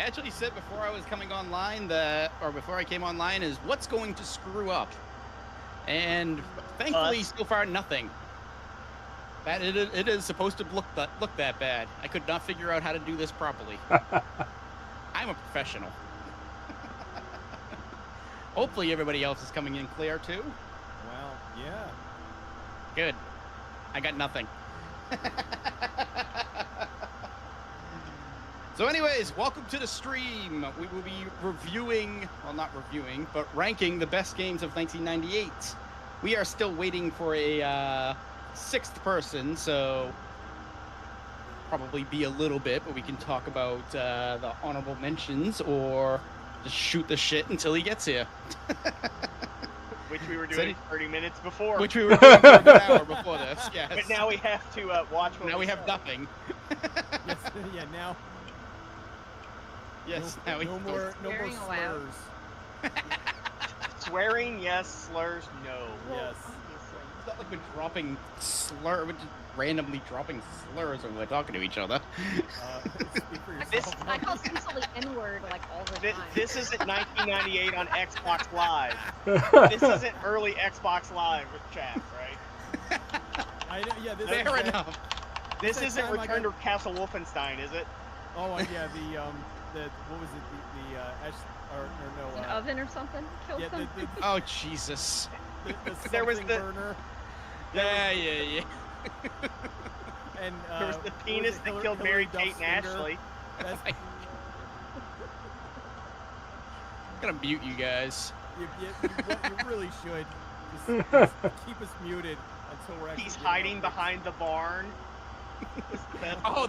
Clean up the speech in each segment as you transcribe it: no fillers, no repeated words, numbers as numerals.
actually said before I was coming online before I came online is what's going to screw up, and thankfully so far nothing. That it is supposed to look that bad. I could not figure out how to do this properly. I'm a professional. Hopefully everybody else is coming in clear too. Well, yeah. Good. I got nothing. So anyways, welcome to the stream. We will be not reviewing, but ranking the best games of 1998. We are still waiting for a sixth person, so probably be a little bit, but we can talk about the honorable mentions or just shoot the shit until he gets here. Which we were doing 30 minutes before. Which we were doing an hour before this, yes. But now we have to watch what now we have nothing. Yes, yeah, now. Yes, no, now we no more slurs. Swearing, yes. Slurs, no. Yes. It's not like we're just randomly dropping slurs when we're talking to each other. Speak for yourself. I call Cecil the N-word like all the time. This isn't 1998 on Xbox Live. This isn't early Xbox Live with chat, right? Fair enough. This isn't Return to Castle Wolfenstein, is it? Oh, yeah, what was it? An oven or something killed them. Oh Jesus! There was the burner. Yeah. And there was the penis that killed Mary Kate and Ashley. I'm gonna mute you guys. You really should. Just keep us muted until we're actually. He's hiding behind the barn. Oh,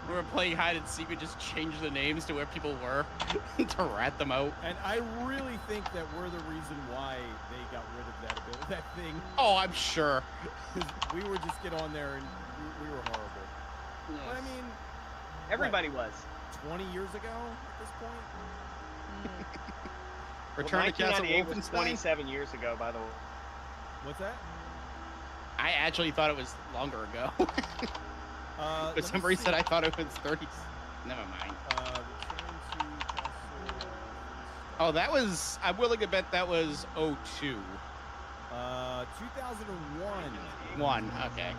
we were playing hide and seek. We just changed the names to where people were to rat them out. And I really think that we're the reason why they got rid of that thing. Oh, I'm sure. Because we would just get on there and we were horrible. Yes. But I mean, everybody was. 20 years ago at this point. Return to Castle Wolfenstein. Was 27 years ago, by the way. What's that? I actually thought it was longer ago. For some reason, I thought it was 30. Never mind. Oh, that was. I'm willing to bet that was 02. 2001. Okay.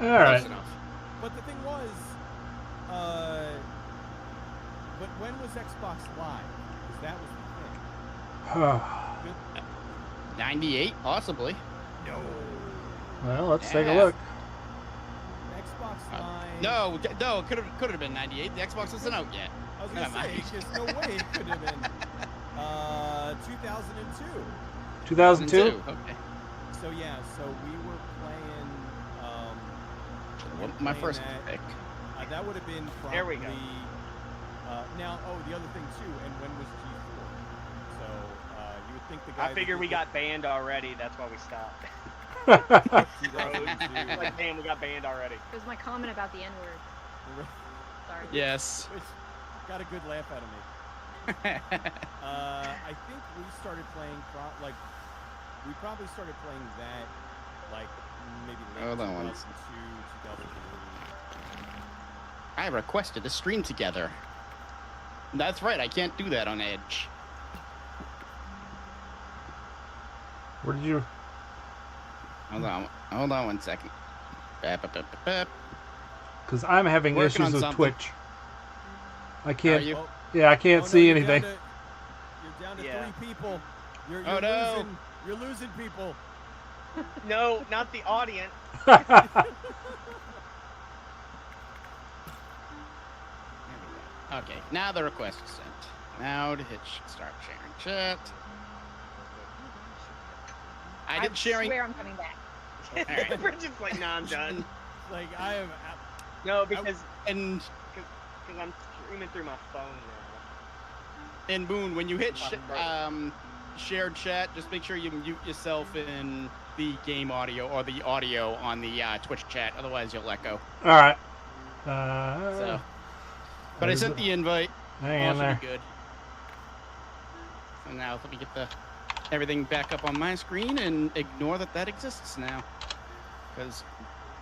All right. Close enough. But the thing was, but when was Xbox Live? Because that was the thing. 98, possibly. No. Well, let's take a look. Xbox Live. No, it could have been 98. The Xbox wasn't out yet. I was gonna say, there's no way it could have been. 2002. 2002. Okay. So yeah, so we were playing. My first pick. That would have been probably. There we go. Now, the other thing too, and when was G4? So you would think the guy. I figured we got banned already. That's why we stopped. Like, damn, we got banned already. It was my comment about the N-word. Sorry. Yes. Which got a good laugh out of me. I think we started playing we probably started playing that like maybe late 2002, 2003. I requested a stream together. That's right, I can't do that on Edge. Where did you? Hold on 1 second. Because I'm having Working issues on with something. Twitch. I can't. Are you? Yeah, I can't see anything. You're down to 3 people. You're Oh, no. losing. You're losing people. No, not the audience. Okay, now the request is sent. Now to hit start sharing chat. I did sharing. I swear I'm coming back. Alright. We're just like, nah, I'm done. Like I am. No, because And I'm streaming through my phone now. and Boone, when you hit shared chat, just make sure you mute yourself in the game audio or the audio on the Twitch chat. Otherwise, you'll echo. All right. So, but I sent the invite. Hang All in should there. be good. So now let me get everything back up on my screen and ignore that exists now, because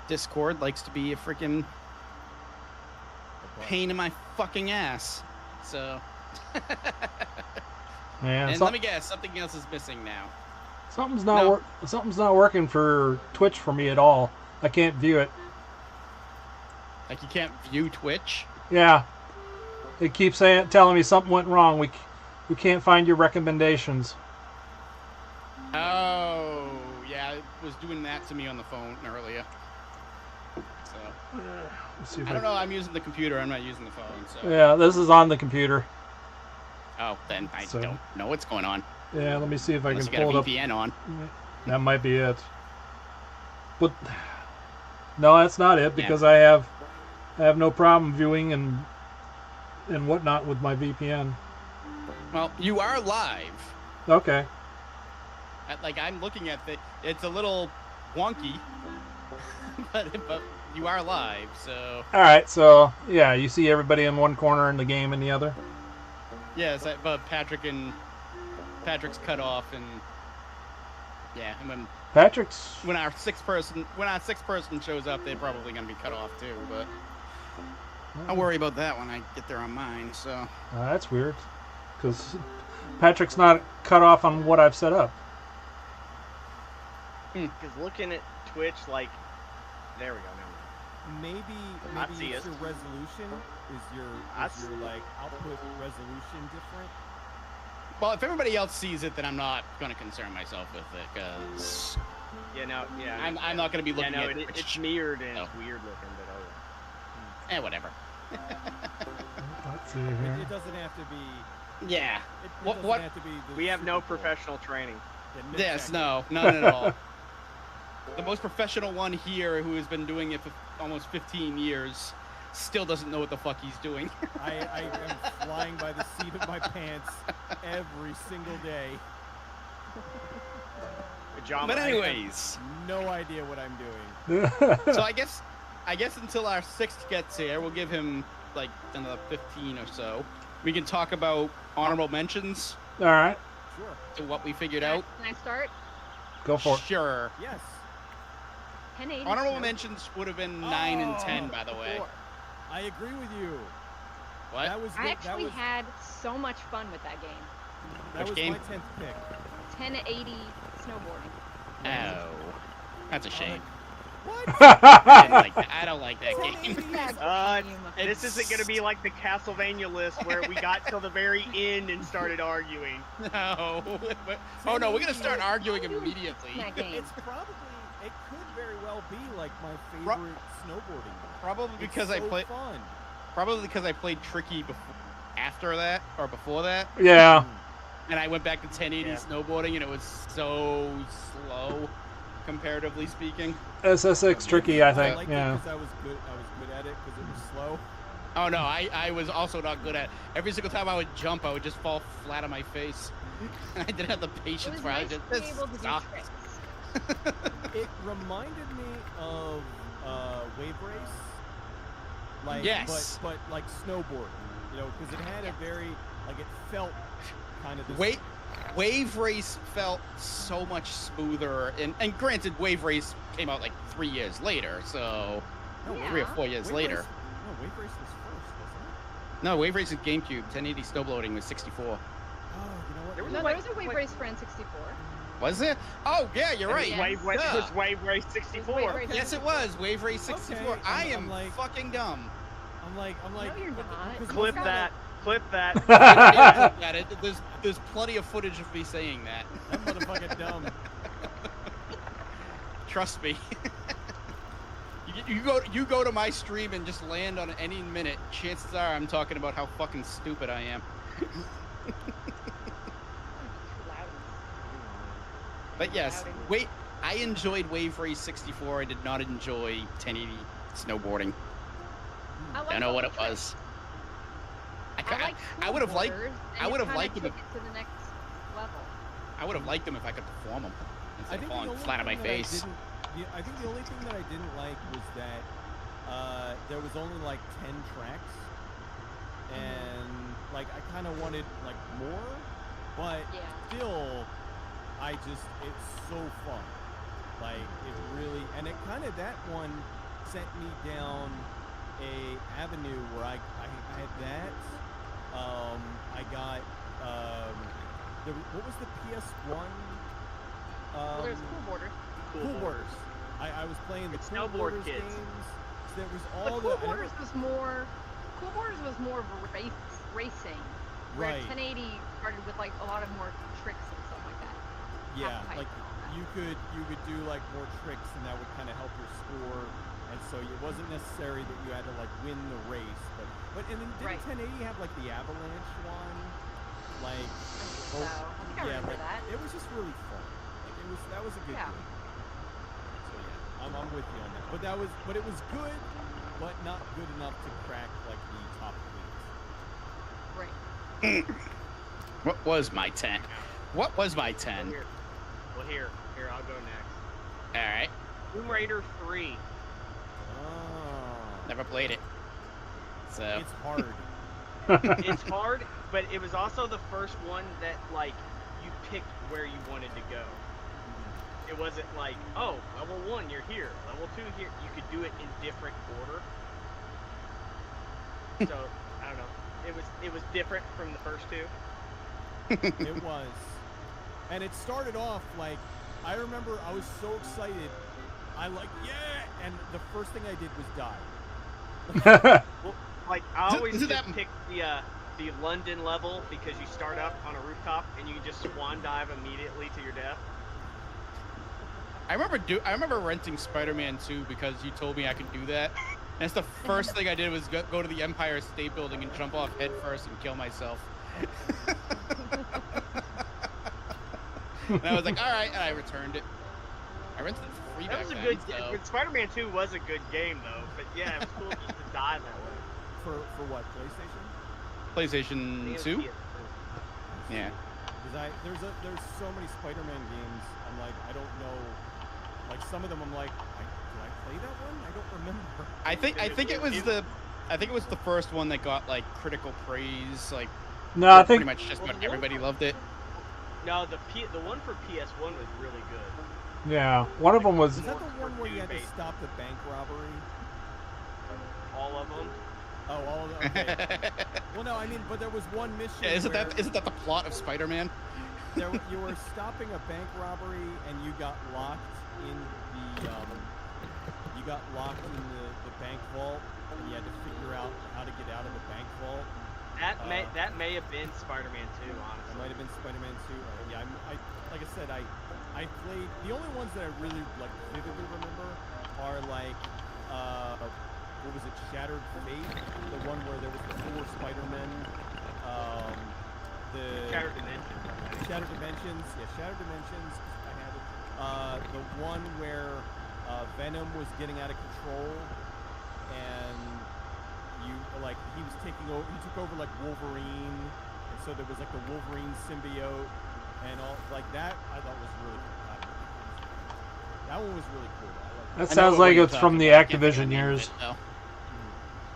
Discord likes to be a freaking pain in my fucking ass. So. Yeah. And let me guess, something else is missing now. Something's not working for Twitch for me at all. I can't view it. Like you can't view Twitch? Yeah. It keeps telling me something went wrong. We can't find your recommendations. Oh, yeah, it was doing that to me on the phone earlier. So, Let's see if I don't know, I'm using the computer, I'm not using the phone, so. Yeah, this is on the computer. Oh, then I don't know what's going on. Yeah, let me see if I Unless can you pull got it a VPN on. That might be it. But no, that's not it because I have no problem viewing and whatnot with my VPN. Well, you are live. Okay. Like I'm looking at it's a little wonky, but you are live, so. All right, so yeah, you see everybody in one corner and the game in the other. Yes, but Patrick's cut off, and yeah, and when our sixth person shows up, they're probably gonna be cut off too. But I'll worry about that when I get there on mine. So that's weird, because Patrick's not cut off on what I've set up. Because looking at Twitch, like, there we go. Maybe it's your resolution. Is your like output resolution different? Well, if everybody else sees it, then I'm not going to concern myself with it, because I'm not going to be looking at it. It's mirrored and it's weird looking, but whatever. Let's see here. It doesn't have to be. Yeah. It doesn't have to be we have no professional training. Yes, none at all. The most professional one here, who has been doing it for almost 15 years, still doesn't know what the fuck he's doing. I am flying by the seat of my pants every single day. But anyways, no idea what I'm doing. So I guess until our sixth gets here, we'll give him like another 15 or so. We can talk about honorable mentions. All right. Sure. To what we figured out. Can I start? Go for it. Sure. Yes. 1080. Honorable mentions would have been 9 and 10, by the way. I agree with you. What? I actually had so much fun with that game. That was game? my 10th pick. 1080 snowboarding. Oh, that's a shame. What? I don't like that game. This isn't going to be like the Castlevania list where we got till the very end and started arguing. No. Oh no, we're going to start arguing immediately. It could very well be like my favorite snowboarding game. Probably because I played Tricky after that or before that. Yeah. And I went back to 1080 snowboarding, and it was so slow, comparatively speaking. SSX Tricky, I think. I liked yeah. it because I was good at it because it was slow. Oh no, I was also not good at it. Every single time I would jump, I would just fall flat on my face. I didn't have the patience for it. This sucks. It reminded me of Wave Race. Like, yes. But like snowboarding, because it had a very, it felt kind of this. Wave Race felt so much smoother, and granted, Wave Race came out like 3 years later, so 3 or 4 years later. No, Wave Race was first, wasn't it? No, Wave Race is GameCube. 1080 snowboarding was 64. Oh, you know what? There was a Wave Race for N64. Was it? Oh, yeah, you're right. It was Wave Race 64. Yes, it was. Wave Race 64. Okay, I am fucking dumb. I'm like. No, you're not. Clip that. Yeah, there's plenty of footage of me saying that. That motherfucking dumb. Trust me. You go to my stream and just land on any minute. Chances are I'm talking about how fucking stupid I am. But yes, I enjoyed Wave Race 64. I did not enjoy 1080 snowboarding. I don't know what it was. I would have liked. I would have liked them. To the next level. I would have liked them if I could perform them instead of falling flat on my face. I think the only thing that I didn't like was that there was only like 10 tracks, and I kind of wanted more, but still, it's so fun. It really, and it kind of, that one sent me down a Avenue where I had that. I got what was the PS1? Well, there's Cool Borders. Cool Borders. I was playing the Cool Snowboard Borders kids. games. So there was But all Cool the Borders was more. Cool Borders was more of a racing. Where Right. 1080 started with like a lot of more tricks and stuff like that. Yeah, Half-pipe like and all that. you could do like more tricks, and that would kind of help your score. And so it wasn't necessary that you had to like win the race, but and then didn't Right. 1080 have like the avalanche one? Like, So I think I remember like, that. it was just really fun. Like that was a good Yeah. game. So yeah, I'm with you on that. But it was good, but not good enough to crack like the top eight. Right. What was my 10? What was my 10? Well, here, I'll go next. All right. Tomb Raider 3. Oh, Never played it. So it's hard. It's hard, but it was also the first one that, like, you picked where you wanted to go. It wasn't like, oh, level 1, you're here. Level 2, here. You could do it in different order. So, I don't know. It was different from the first two. It was. And it started off like, I remember I was so excited. I like, yeah! And the first thing I did was die. Well, like, I Is it- always is it just that- pick the London level because you start up on a rooftop and you can just swan dive immediately to your death. I remember renting Spider-Man 2 because you told me I could do that. And that's the first thing I did was go to the Empire State Building and jump off head first and kill myself. And I was like, all right, and I returned it. I rented it for free That back was a then, good. so- But Spider-Man 2 was a good game though. But yeah, it was cool just to die that way. For what, PlayStation? I think PlayStation it was 2? PS2. Because Yeah. there's so many Spider-Man games. I'm like, I don't know. Like some of them, I'm like, did I play that one? I don't remember. I think it was the first one that got like critical praise. Like No, I pretty think much just Well, about the one everybody for- loved it. No, the one for PS1 was really good. yeah. One of them was Is that the one where you had to Based. stop the bank robbery? All of them. Oh, all of them. Okay. Well, no, I mean, but there was one mission. Yeah, isn't where that the plot of Spider-Man? you were stopping a bank robbery and you got locked in the bank vault, and you had to figure out how to get out of the bank vault. That may have been Spider-Man 2, It honestly. might have been Spider-Man 2. Yeah, I like I said, I played the only ones that I really like vividly remember are like what was it, Shattered Fate, the one where there was the 4 Spider-Men, the Shattered Dimensions. Shattered Dimensions, yeah, Shattered Dimensions. I had it. The one where Venom was getting out of control, and he was taking over. He took over like Wolverine, and so there was like the Wolverine symbiote, and all like that. I thought was really cool. That one was really cool. I liked that I know sounds what like you're it's from talking the about. I can't think of Activision the name of years. it, though.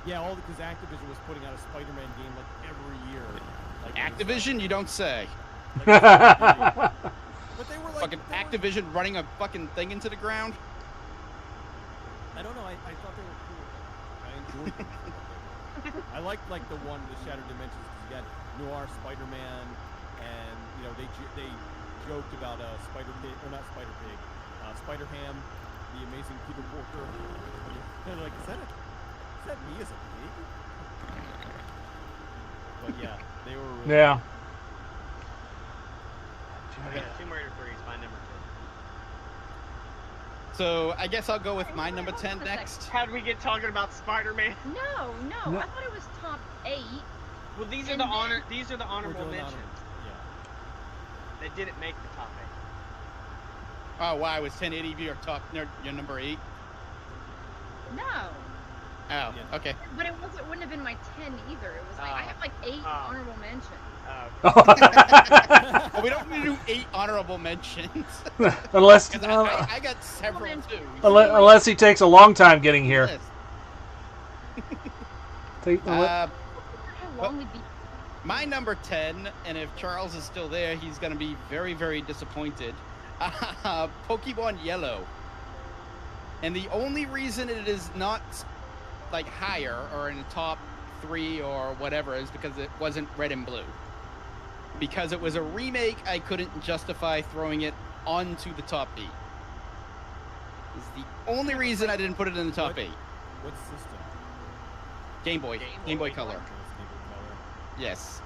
Yeah, all because Activision was putting out a Spider-Man game like every year. Like, it was, Activision, you don't say. like, but they were like Fucking Activision running a fucking thing into the ground. I don't know. I thought they were cool. I enjoyed them. I liked like the one, the Shattered Dimensions, because you got Noir Spider-Man, and you know they joked about Spider-Pig, or not Spider-Pig, Spider-Ham, the amazing Peter Porker. They're like, is that me as a pig? But yeah, they were really Yeah. Yeah, Tomb Raider 3 is my number So I guess I'll go with my Wait, number hold 10 on for a sec. next. 2. How did we get talking about Spider-Man? No, No. I thought it was top 8. Well, these are And the then- These are the We're honorable doing mentions. Yeah. That didn't make the top 8. Oh wow, was 1080 your your number 8? No, Oh, Yeah. okay. but wouldn't have been my 10 either. It was like I have like 8 Oh. honorable mentions. Well, we don't need to do 8 honorable mentions. unless, 'Cause I got several too. unless he takes a long time getting here. Yes. Take- How Well- long we'd be. My number 10, and if Charles is still there, he's going to be very, very disappointed. Pokemon Yellow. And the only reason it is not like higher or in the top 3 or whatever is because it wasn't Red and Blue. Because it was a remake, I couldn't justify throwing it onto the top 8. Is the only reason I didn't put it in the top 8. What system? Game Boy Color. Yes.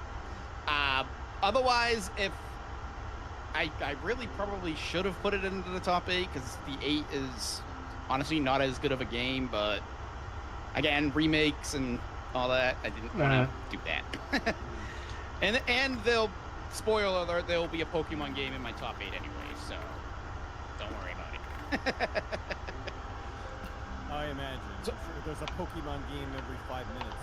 Otherwise, if I really probably should have put it into the top 8 because the 8 is honestly not as good of a game, but again, remakes and all that, I didn't want to do that. and they'll, spoiler alert, there will be a Pokemon game in my top 8 anyway, so don't worry about it. I imagine. So, there's a Pokemon game every 5 minutes.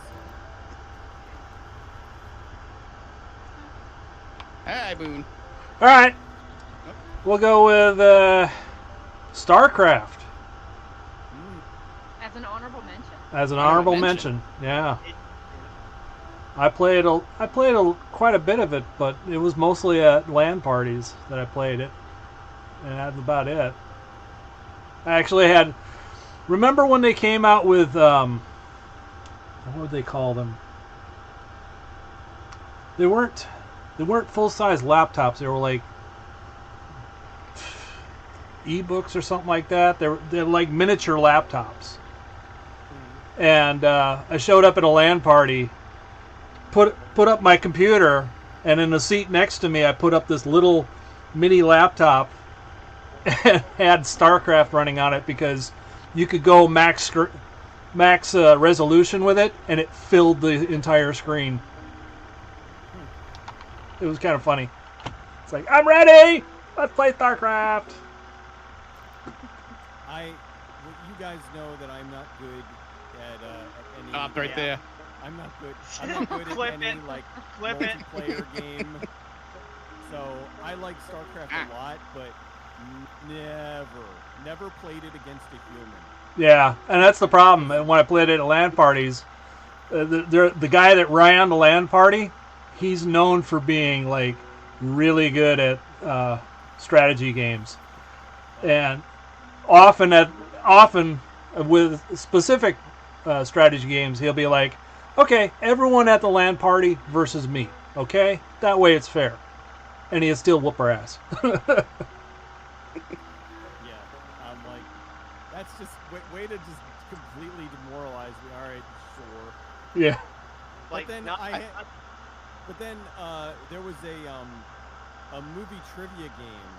Hi, Boone. All right. We'll go with StarCraft. As an honorable mention. As an honorable mention, yeah. I played quite a bit of it, but it was mostly at LAN parties that I played it, and that's about it. I actually had. Remember when they came out with what would they call them? They weren't full-size laptops. They were like e-books or something like that. They're like miniature laptops. And I showed up at a LAN party, put up my computer, and in the seat next to me, I put up this little mini laptop and had StarCraft running on it because you could go max resolution with it, and it filled the entire screen. It was kind of funny. It's like, I'm ready! Let's play StarCraft! You guys know that I'm not good at any... Up right there. I'm not good at any, multiplayer game. So, I like StarCraft a lot, but never played it against a human. Yeah, and that's the problem. And when I played it at LAN parties, the guy that ran the LAN party, he's known for being like really good at strategy games, and often with specific strategy games, he'll be like, "Okay, everyone at the LAN party versus me. Okay, that way it's fair," and he'll still whoop our ass. That's just way to just completely demoralize me. All right, sure. Yeah. Like, but then there was a movie trivia game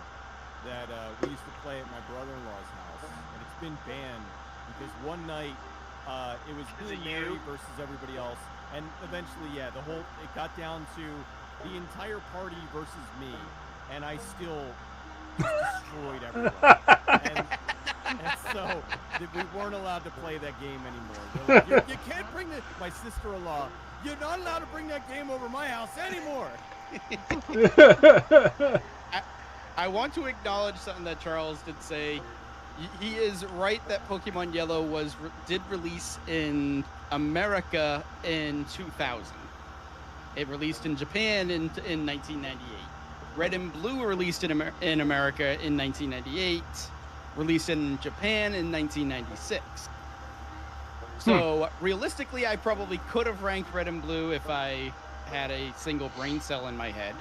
that we used to play at my brother-in-law's house, and it's been banned because one night it was me and Mary versus everybody else, and eventually, it got down to the entire party versus me, and I still destroyed everyone. And so we weren't allowed to play that game anymore. They're like, you can't bring my sister-in-law. You're not allowed to bring that game over my house anymore. I want to acknowledge something that Charles did say. He is right that Pokemon Yellow did release in America in 2000. It released in Japan in 1998. Red and Blue released in America in 1998. Released in Japan in 1996. So realistically, I probably could have ranked Red and Blue if I had a single brain cell in my head.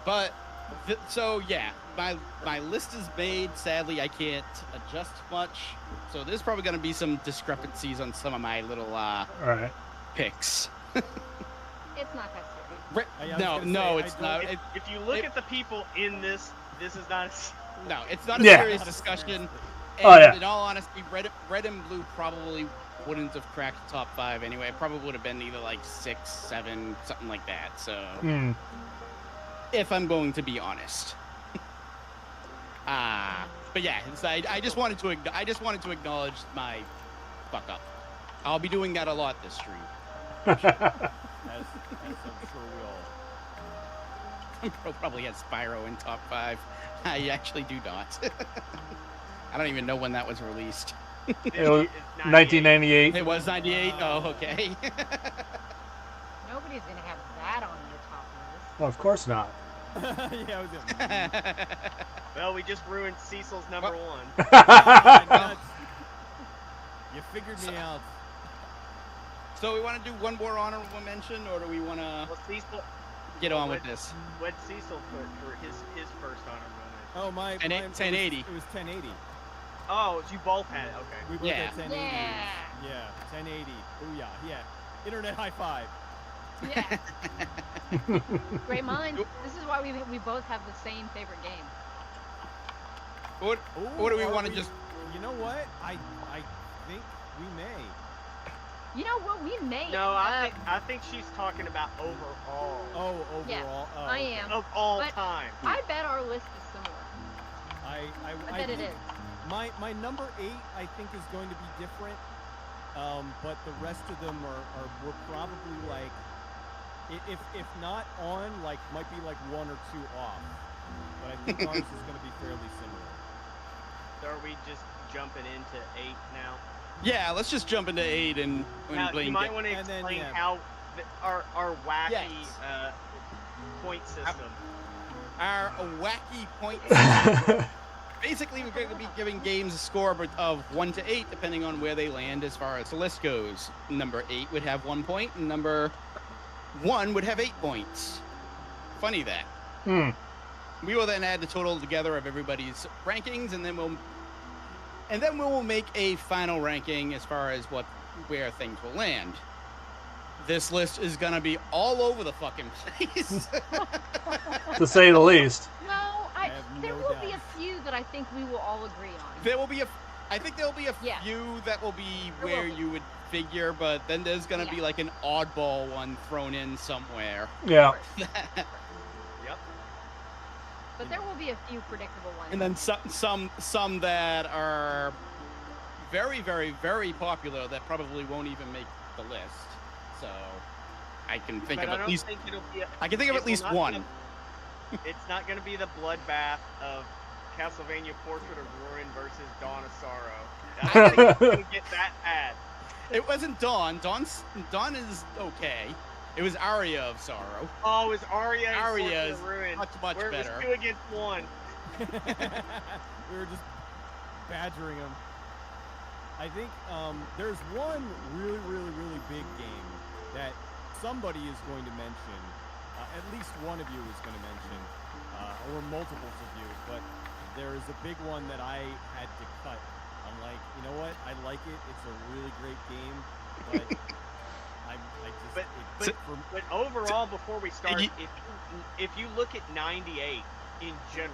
But so yeah, my list is made. Sadly, I can't adjust much. So there's probably going to be some discrepancies on some of my little picks. It's not that serious. No, it's not. If you look at the people in this is not. No, it's not a serious discussion. And in all honesty, Red and Blue probably wouldn't have cracked the top 5 anyway. It probably would have been either like 6, 7, something like that. So, if I'm going to be honest, but yeah, I just wanted to acknowledge my fuck up. I'll be doing that a lot this stream. As I'm sure we all. Pro probably has Spyro in top 5. I actually do not. I don't even know when that was released. It was 1998. It was 98? Oh, okay. Nobody's going to have that on your top list. Well, of course not. Yeah, I was Well, we just ruined Cecil's number one. You figured me out. So we want to do one more honorable mention, or do we want to get on with this? What Cecil put for his first honorable mention? Oh, my 1080. It was 1080. Oh, you both had it. Okay. We both Yeah. had 1080. Yeah, 1080. Booyah. Yeah. Internet high five. Yeah. Great minds. This is why we both have the same favorite game. What do we want to just... You know what? I think we may. You know what? We may. No, I think she's talking about overall. Oh, overall. Yes, oh, I okay. am. Of all But time. I bet our list is similar. I bet it think is. My number 8, I think, is going to be different. But the rest of them were probably like, if not on, like might be like 1 or 2 off. But I think ours is going to be fairly similar. So are we just jumping into 8 now? Yeah, let's just jump into 8 and Now, you might want to and then, explain yeah. how our wacky Yes. point system. Our wacky point system. Basically, we're going to be giving games a score of 1 to 8, depending on where they land as far as the list goes. Number 8 would have 1 point, and number 1 would have 8 points. Funny that. We will then add the total together of everybody's rankings, and then we will make a final ranking as far as where things will land. This list is going to be all over the fucking place. To say the least. No, there no will doubt. be a few that I think we will all agree on. I think there'll be a Yeah. few that will be There where will be. you would figure, but then there's going to be Yeah. like an oddball one thrown in somewhere. Yeah. Yep. But there will be a few predictable ones. And then some that are very, very, very popular that probably won't even make the list. So I can think But of I at don't least think it'll be I can think of it at will least not be one. It's not going to be the bloodbath of Castlevania Portrait of Ruin versus Dawn of Sorrow. I don't think it's going to get that bad. It wasn't Dawn. Dawn is okay. It was Aria of Sorrow. Oh, it was Aria and Aria Portrait is of Ruin. much where better. It was 2 against 1. We were just badgering them. I think there's one really, really, really big game that somebody is going to mention. At least one of you is going to mention, or multiples of you. But there is a big one that I had to cut. I'm like, you know what? I like it. It's a really great game, but But overall, before we start, if you look at 98 in general,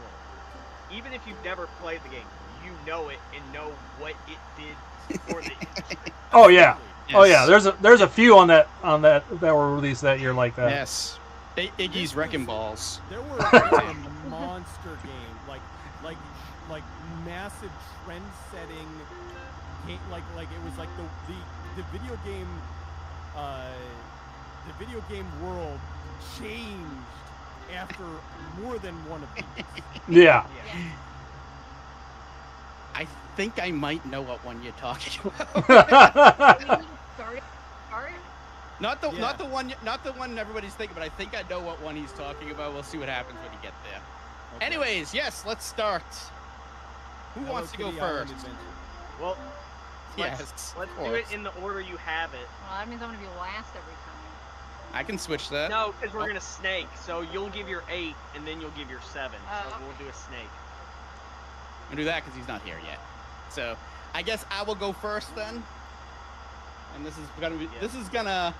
even if you've never played the game, you know it and know what it did for the industry. Oh yeah. Yes. Oh yeah. There's a few on that that were released that year like that. Yes. Iggy's Wrecking Balls. There were a monster game, like massive trend-setting game, like it was like the video game, the video game world changed after more than one of these. Yeah. I think I might know what one you're talking about. Start. Not the one everybody's thinking, but I think I know what one he's talking about. We'll see what happens when you get there. Okay. Anyways, yes, let's start. Who Hello wants to go Kitty Island first? Adventure. Well, Yes, let's of do it course. in the order you have it. Well, that means I'm gonna be last every time. I can switch that. No, because we're gonna snake. So you'll give your 8, and then you'll give your 7. So Oh. we'll do a snake. I'll do that because he's not here yet. So I guess I will go first then. And this is gonna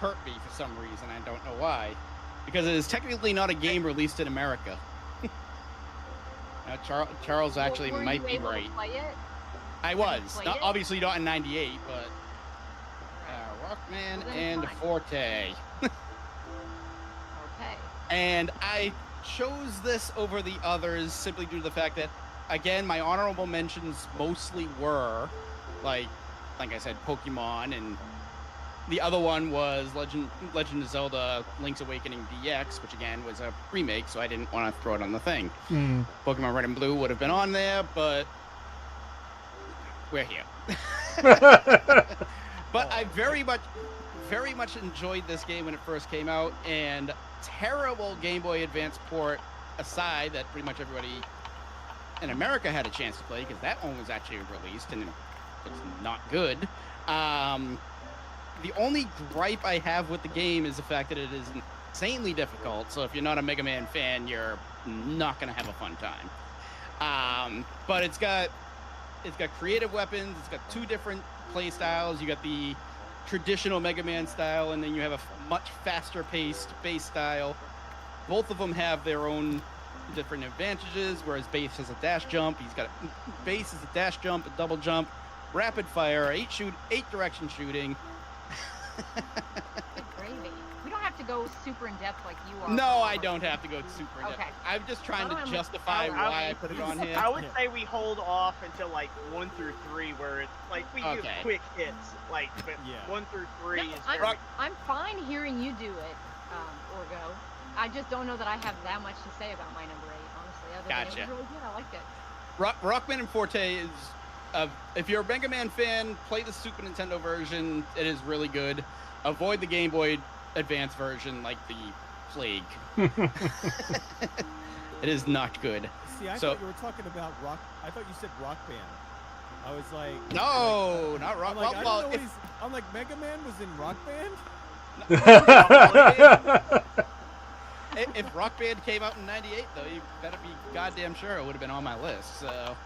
hurt me for some reason. I don't know why, because it is technically not a game released in America. Charles actually Were might you be able to right. play it? I you was played not, it? obviously not in '98, but Rockman Well, then and fine. Forte. Okay. And I chose this over the others simply due to the fact that, again, my honorable mentions mostly were, like I said, Pokemon, and the other one was Legend of Zelda Link's Awakening DX, which again was a remake, so I didn't want to throw it on the thing. Pokemon Red and Blue would have been on there, but we're here. But I very much enjoyed this game when it first came out, and terrible Game Boy Advance port aside that pretty much everybody in America had a chance to play, because that one was actually released and it's not good. The only gripe I have with the game is the fact that it is insanely difficult. So if you're not a Mega Man fan, you're not going to have a fun time. But it's got creative weapons. It's got 2 different play styles. You got the traditional Mega Man style, and then you have a much faster paced base style. Both of them have their own different advantages, whereas base has a dash jump. He's got base is a dash jump, a double jump, rapid fire, 8 direction shooting. Good gravy. We don't have to go super in depth like you are. No, I don't have to go super in depth. Okay. I'm just trying to justify why I put it on here. I would say we hold off until like 1 through 3, where it's like we do quick hits, like, but 1 through 3 is. I'm fine hearing you do it, Orgo. I just don't know that I have that much to say about my number 8, honestly. Other than it was really good. I liked it. Rockman and Forte is. If you're a Mega Man fan, play the Super Nintendo version. It is really good. Avoid the Game Boy Advance version like the plague. It is not good. See, I thought you were talking about rock. I thought you said Rock Band. I was like, no, not Rock. I'm like, well, I don't know I'm like, Mega Man was in Rock Band. If Rock Band came out in '98, though, you better be goddamn sure it would have been on my list. So.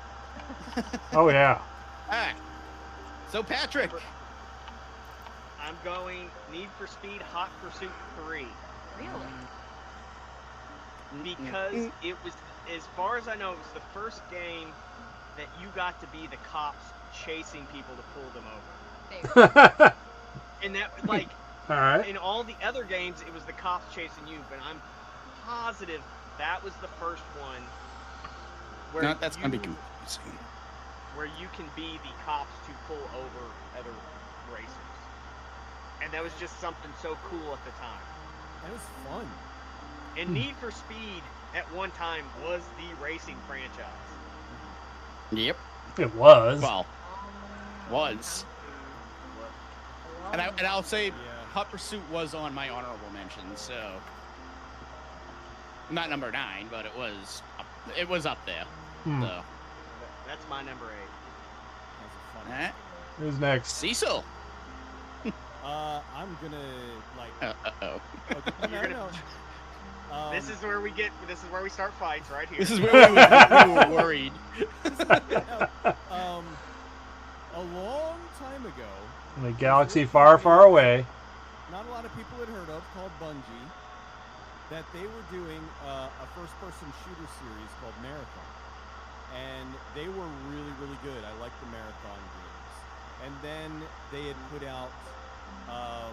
Oh yeah. All right. So Patrick. I'm going Need for Speed Hot Pursuit 3. Really? Because it was, as far as I know, it was the first game that you got to be the cops chasing people to pull them over. And that, like, all right. In all the other games, it was the cops chasing you, but I'm positive that was the first one where that's gonna be confusing. Where you can be the cops to pull over other racers. And that was just something so cool at the time. That was fun. And Need for Speed at one time was the racing franchise. Yep. It was. Well, was. And I'll say Hot Pursuit was on my honorable mention, so not number 9, but it was up there. So that's my number 8. That's a fun. Who's next? Cecil. I'm gonna like. Okay, no. This is where we start fights right here. This is where we were worried. A long time ago, in a galaxy far, far away. Not a lot of people had heard of, called Bungie, that they were doing a first-person shooter series called Marathon, and they were really, really good. I liked the Marathon games, and then they had put out a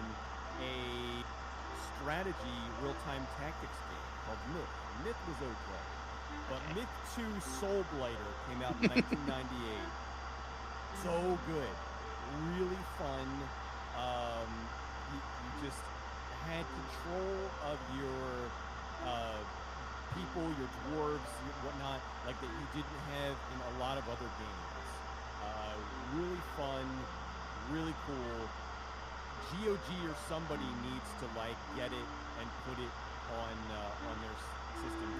strategy real-time tactics game called Myth. Myth was okay, but Myth 2 Soul Blighter came out in 1998. So good, really fun. You just had control of your people, your dwarves, whatnot, like that you didn't have in a lot of other games. Really fun, really cool. GOG or somebody needs to like get it and put it on their system,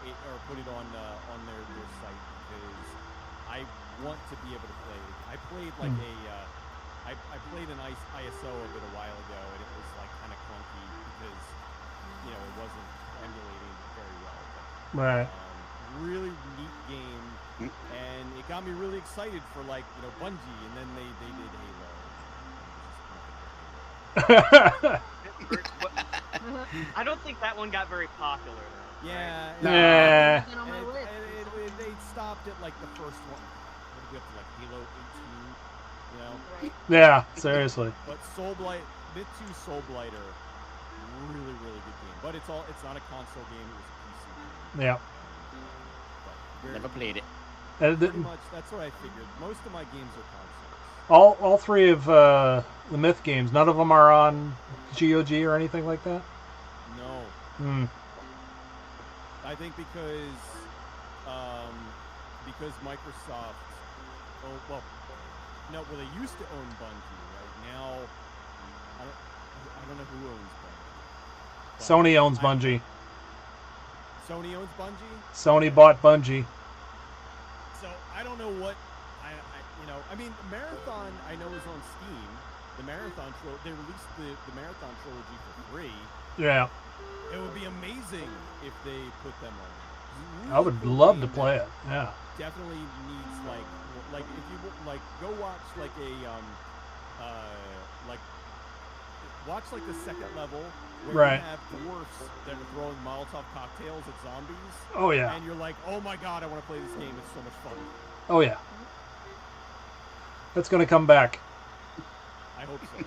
or put it on their site, because I want to be able to play it. I played like I played an ISO of it a while ago, and it was like kind of clunky because it wasn't emulating very well. But, right. Really neat game, and it got me really excited for Bungie, and then they did Halo. I don't think that one got very popular though. Yeah. Right? Yeah. And they stopped at like the first one. What did we have to Halo 18? Right. Yeah, seriously. But Myth 2 Soul Blighter, really, really good game. But it's not a console game, it was a PC game. Yeah. Never played it. Pretty much, that's what I figured. Most of my games are consoles. All three of the Myth games, none of them are on GOG or anything like that? No. I think because Microsoft, they used to own Bungie, right? Now, I don't know who owns Bungie. Sony owns Bungie. Sony owns Bungie? Sony bought Bungie. So I don't know what I mean, Marathon I know is on Steam. The Marathon they released the Marathon trilogy for free. Yeah. It would be amazing if they put them on. I would love to play it. Yeah. Definitely needs like if you like go watch like a watch like the second level where you have dwarfs that are throwing Molotov cocktails at zombies. Oh yeah. And you're like, oh my god, I want to play this game. It's so much fun. Oh yeah. That's gonna come back. I hope so.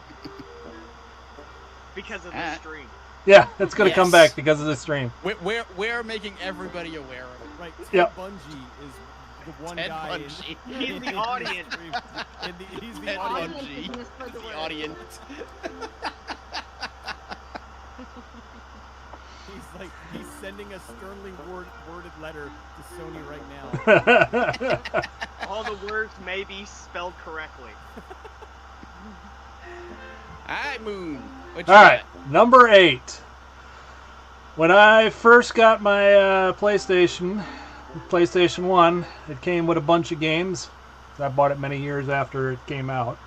Because of the stream. Yeah, it's gonna come back because of the stream. We're making everybody aware of it. Right. Ted Bungie is the one Ted guy. Bungie. He's the audience. He's the Ted audience. Bungie. The audience. He's sending a sternly worded letter to Sony right now. All the words may be spelled correctly. All right, Moon. All right, number 8. When I first got my PlayStation 1, it came with a bunch of games. I bought it many years after it came out.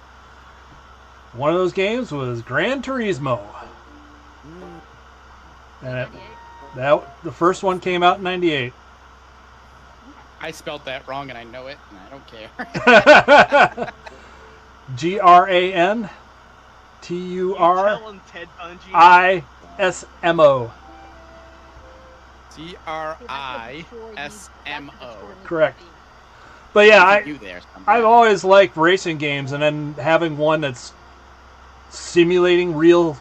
One of those games was Gran Turismo. And the first one came out in 98. I spelled that wrong, and I know it, and I don't care. GRANTURISMO. TRISMO. Correct. But yeah, I've always liked racing games, and then having one that's simulating real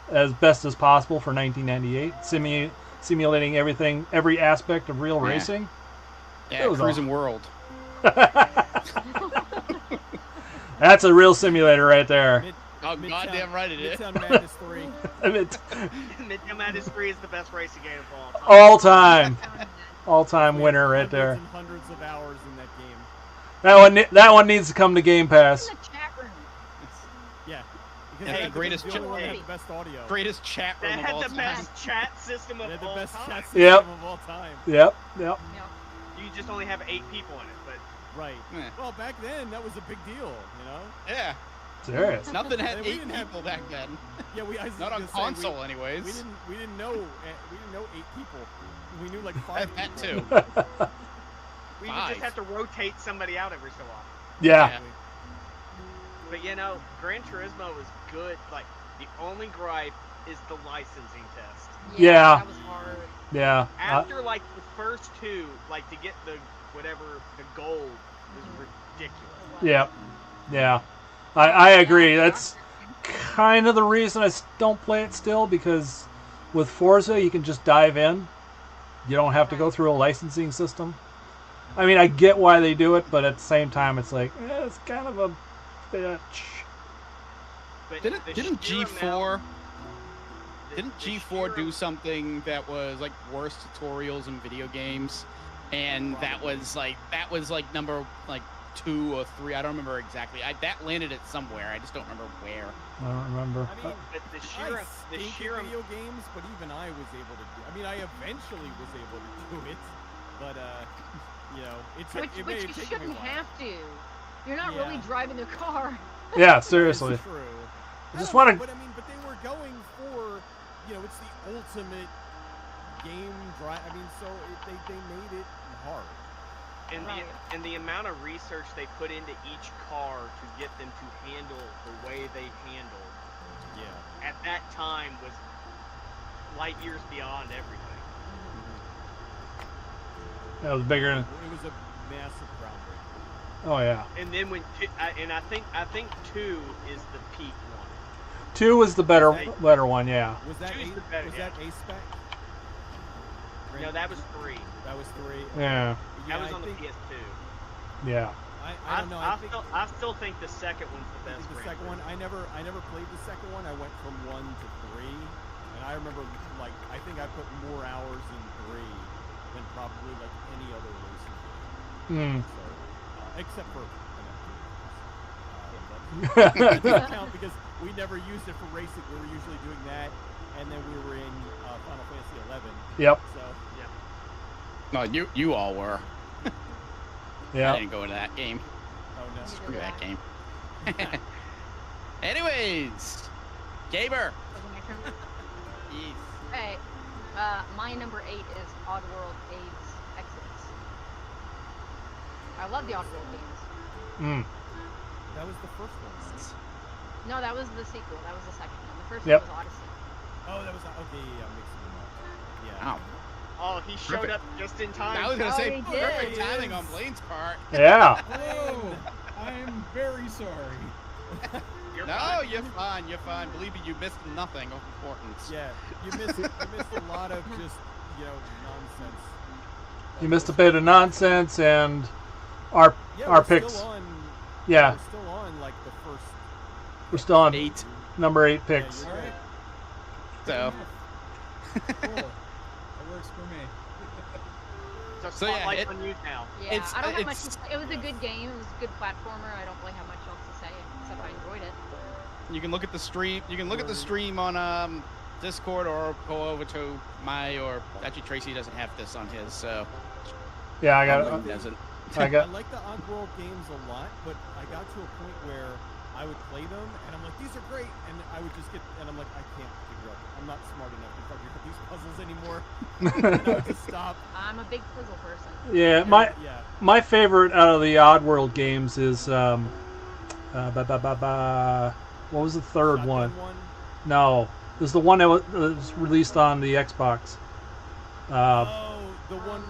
as best as possible for 1998, simulating every aspect of real racing. Yeah, Cruising World. That's a real simulator right there. Goddamn right it is. Midtown Madness 3. Midtown Madness 3 is the best racing game of all time. All-time winner right there. Hundreds of hours in that game. That one needs to come to Game Pass. Yeah. Hey, the greatest chat room of all time. They had the best chat system of all time. Of all time. Yep. You just only have 8 people in it, but right. Yeah. Well, back then that was a big deal, you know. Yeah. Serious. Nothing had 8 people back then. Yeah, not on console, anyways. We didn't know 8 people. We knew like 5 that people. too. We would just have to rotate somebody out every so often. Yeah. But Gran Turismo was good. Like the only gripe is the licensing test. Yeah. That was hard. Yeah. After like the first 2, like to get the gold was ridiculous. Yeah. Yeah. I agree. That's kind of the reason I don't play it still, because with Forza you can just dive in. You don't have to go through a licensing system. I mean, I get why they do it, but at the same time, it's like it's kind of a bitch. But didn't G4 do something that was like worst tutorials in video games, and that was like number 2 or 3. I don't remember exactly. That landed it somewhere. I just don't remember where. I don't remember. I mean, but the sheer video games, but even I was able to do. I mean, I eventually was able to do it, but Which you shouldn't have to. You're not really driving the car. Yeah, seriously. That's true. I just want to. But they were going for, it's the ultimate game drive. I mean, so they made it hard. And the amount of research they put into each car to get them to handle the way they handled, at that time was light years beyond everything. That was bigger. It was a massive groundbreaking. Oh yeah. And then I think 2 is the peak one. 2 was the better one, yeah. Was that A-Spec? No, that was 3. That was 3. Yeah. That was on the PS2. Yeah. I don't know. I still think the second one's the best. The second one, I never played the second one. I went from 1 to 3, and I remember I think I put more hours in 3 than probably any other racing game. So, except for that doesn't count because we never used it for racing. We were usually doing that, and then we were in Final Fantasy 11. Yep. So No, you all were. Yeah. I didn't go into that game. Oh no. Screw that game. Anyways, Gaber. Was it my turn? Yes. Okay. My number 8 is Oddworld Abe's Exodus. I love the Oddworld games. Mm. That was the first one. Right? No, that was the sequel. That was the second one. The first Yep. one was Odyssey. Oh, that was okay. Yeah, I'm mixing them up. Yeah. Oh. Oh, he showed up just in time. I was gonna say he perfect did. timing on Blaine's part. Yeah. Oh, I'm very sorry. You're No, fine. you're fine. You're fine. Believe me, you missed nothing of importance. Yeah, you missed a lot of just nonsense. You missed a bit of nonsense and our Yeah, our we're picks. Still on, Yeah. We're still on like the first. We're still on 8. number 8 Yeah, picks. you're All right. So. Cool. That works for me. So So, yeah, spotlight's it- on you now. Yeah, It's- I don't have much it's- to say. It was a good game. It was a good platformer. I don't really have much else to say except I enjoyed it. You can look at the stream. You can look at the stream on Discord or go over to or actually Tracy doesn't have this on his, so Yeah, I got He it. doesn't. I I got like the Oddworld games a lot, but I got to a point where I would play them and I'm like, these are great, and I would just and I'm like, I can't figure out. I'm not smart enough to figure out these puzzles anymore. And I would just stop. I'm a big puzzle person. Yeah, And, my yeah. my favorite out of the Oddworld games is what was the third Shotgun one? No, this is the one that was released on the Xbox. Oh, the one.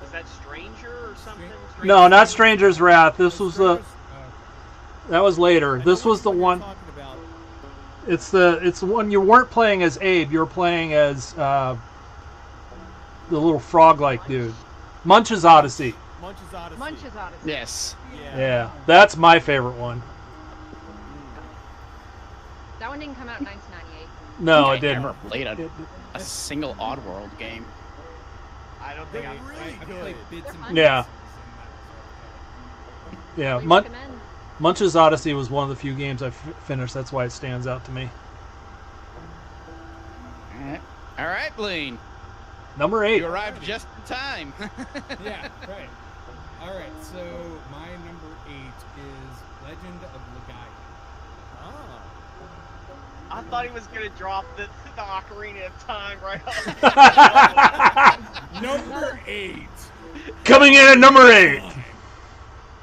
Was that Stranger or something? No, not Stranger's Wrath. This was the Strangers- that was later. I know This was which the you're one. talking about. It's the one you weren't playing as Abe. You were playing as the little frog-like dude. Munch's Odyssey. Munch's Odyssey. Munch's Odyssey. Yes. Yeah, that's my favorite one. That one didn't come out in 1998. No, I it didn't. never played a single Oddworld game. I don't think They're I. really I good. played bits and They're pieces. Yeah. And Yeah, Highly recommend. Munch's Odyssey was one of the few games I finished. That's why it stands out to me. All right, Blaine. Number 8. You arrived just in time. yeah, right. All right, so my number 8 is Legend of Legaia. Ah. I thought he was gonna drop the Ocarina of Time right off. Number 8. Coming in at number 8.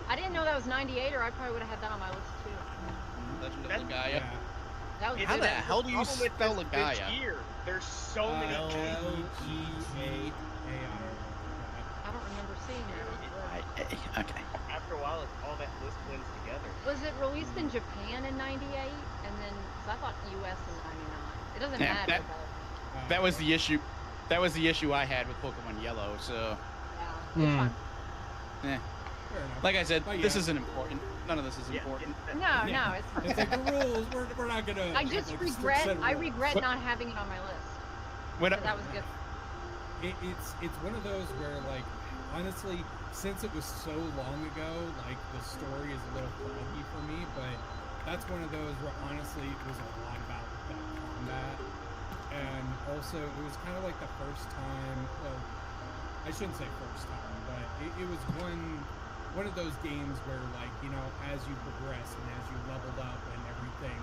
I didn't know that was 98, or I probably would have had that on my list too. Legend of That- Legaia. Yeah. That was It's How good. the hell do you problem with spell this Legaia? year. There's so many. L-E-G-A-I. I don't remember seeing it. Okay. After a while, all that list blends together. Was it released in Japan in 98? And then, because I thought US in 99. It doesn't Yeah, matter, That was the issue. That was the issue I had with Pokemon Yellow. So, but yeah, it's fine. eh. Fair enough. Like I said, But this yeah. isn't important. None of this is Yeah, important. No, Yeah. no, it's fine. It's like the rules. We're not gonna. I just like, regret. set I rules. regret not having it on my list. When But that was good. It's one of those where, like, honestly, since it was so long ago, like, the story is a little foggy for me. But that's one of those where, honestly, it was a lot about that combat, and also it was kind of like the first time. Well, I shouldn't say first time, but it was one of those games where, like, you know, as you progress and as you leveled up and everything,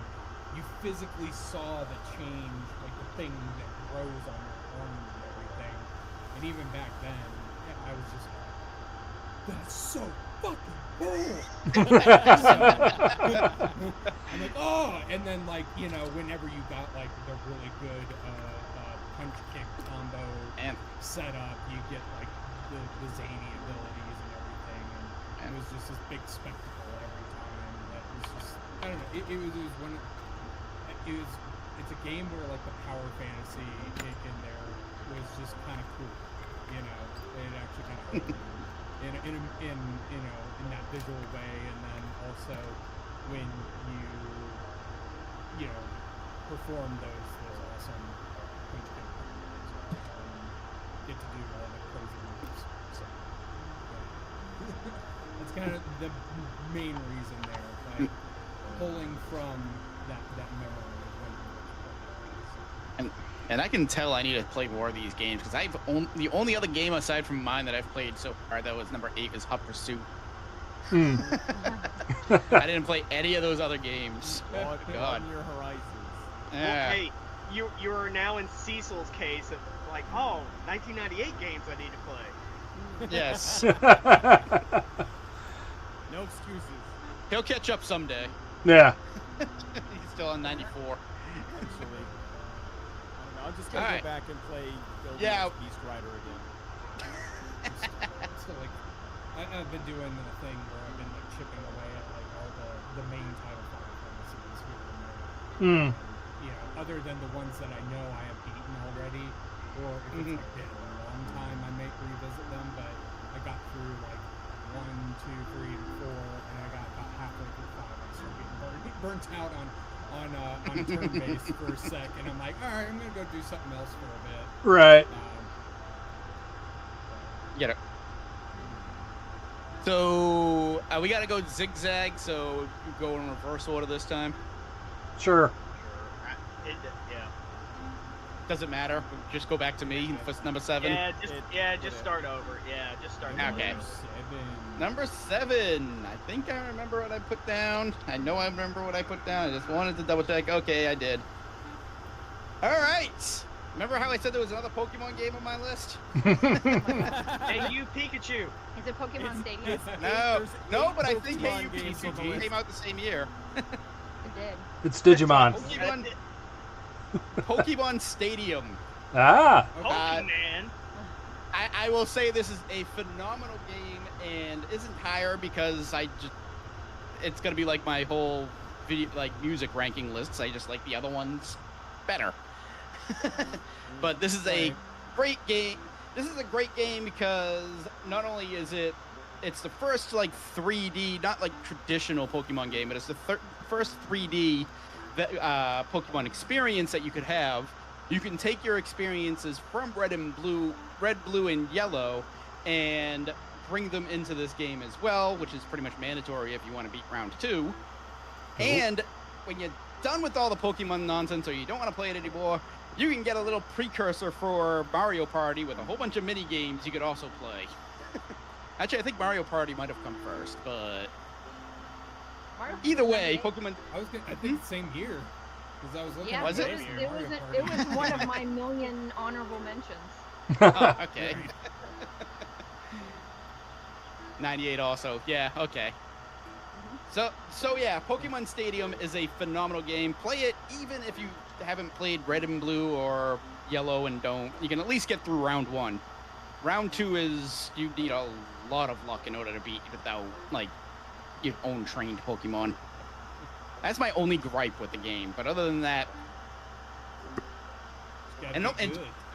you physically saw the change, like the thing that grows on your arm and everything. And even back then, I was just like, that's so fucking cool. I'm like, oh, and then, like, you know, whenever you got like the really good punch kick combo And set up, you get like the zany abilities and everything, and it was just this big spectacle every time. That was just, I don't know, it was one. It's a game where, like, the power fantasy in there was just kind of cool, you know. It actually kind of in you know, in that visual way, and then also when you know, perform those awesome punch kick combos, get to do all the crazy moves. So yeah. That's kind of the main reason there, like, pulling from that memory of when you were playing. And I can tell I need to play more of these games because the only other game aside from mine that I've played so far that was number 8 is Hot Pursuit. I didn't play any of those other games. God. God. Your horizons. Yeah. Well, hey, you are now in Cecil's case of like, oh, 1998 games I need to play. Yes. No excuses. He'll catch up someday. Yeah. He's still on 94. Actually, I don't know. I'm just gonna All right. go back and play Yeah. Beast Rider again. So like, I've been doing the thing where I've been like chipping away at like all the main title Final Fantasies here and there. You know, other than the ones that I know I have beaten already, or if it's like been a long time, I may revisit them. But I got through like 1, 2, 3, and 4, and I got about halfway through 5. I started getting burnt out on turn-based for a sec, and I'm like, all right, I'm gonna go do something else for a bit. Right. Get it. So we gotta go zigzag. So you go in reverse order this time. Sure. Yeah. Doesn't matter. Just go back to me for number 7. Just start over. Yeah, just start over. Okay. 7. Number 7. I think I remember what I put down. I know I remember what I put down. I just wanted to double check. Okay, I did. All right. Remember how I said there was another Pokemon game on my list? Hey, you Pikachu. Is it Pokemon Stadium? No, but I think Pokemon Hey You games on the Pikachu list. came out the same year. It did. It's Digimon. Pokemon Stadium. Ah. Pokemon. I will say this is a phenomenal game and isn't higher because it's gonna be like my whole video, like music ranking lists. I just like the other ones better. But this is a great game. This is a great game because not only is it's the first like 3D, not like traditional Pokemon game, but it's the first 3D Pokemon experience that you could have. You can take your experiences from red, blue, and yellow, and bring them into this game as well, which is pretty much mandatory if you want to beat round 2. And when you're done with all the Pokemon nonsense or you don't want to play it anymore, you can get a little precursor for Mario Party with a whole bunch of mini games you could also play. Actually, I think Mario Party might have come first, but either way, Pokemon. I think same year, because I was looking. Yeah, Was it? It was one of my million honorable mentions. Oh, okay. 98 also. Yeah, okay. So yeah, Pokemon Stadium is a phenomenal game. Play it even if you haven't played Red and Blue or Yellow and don't. You can at least get through round 1. Round 2 is you need a lot of luck in order to beat without like your own trained Pokemon. That's my only gripe with the game. But other than that, and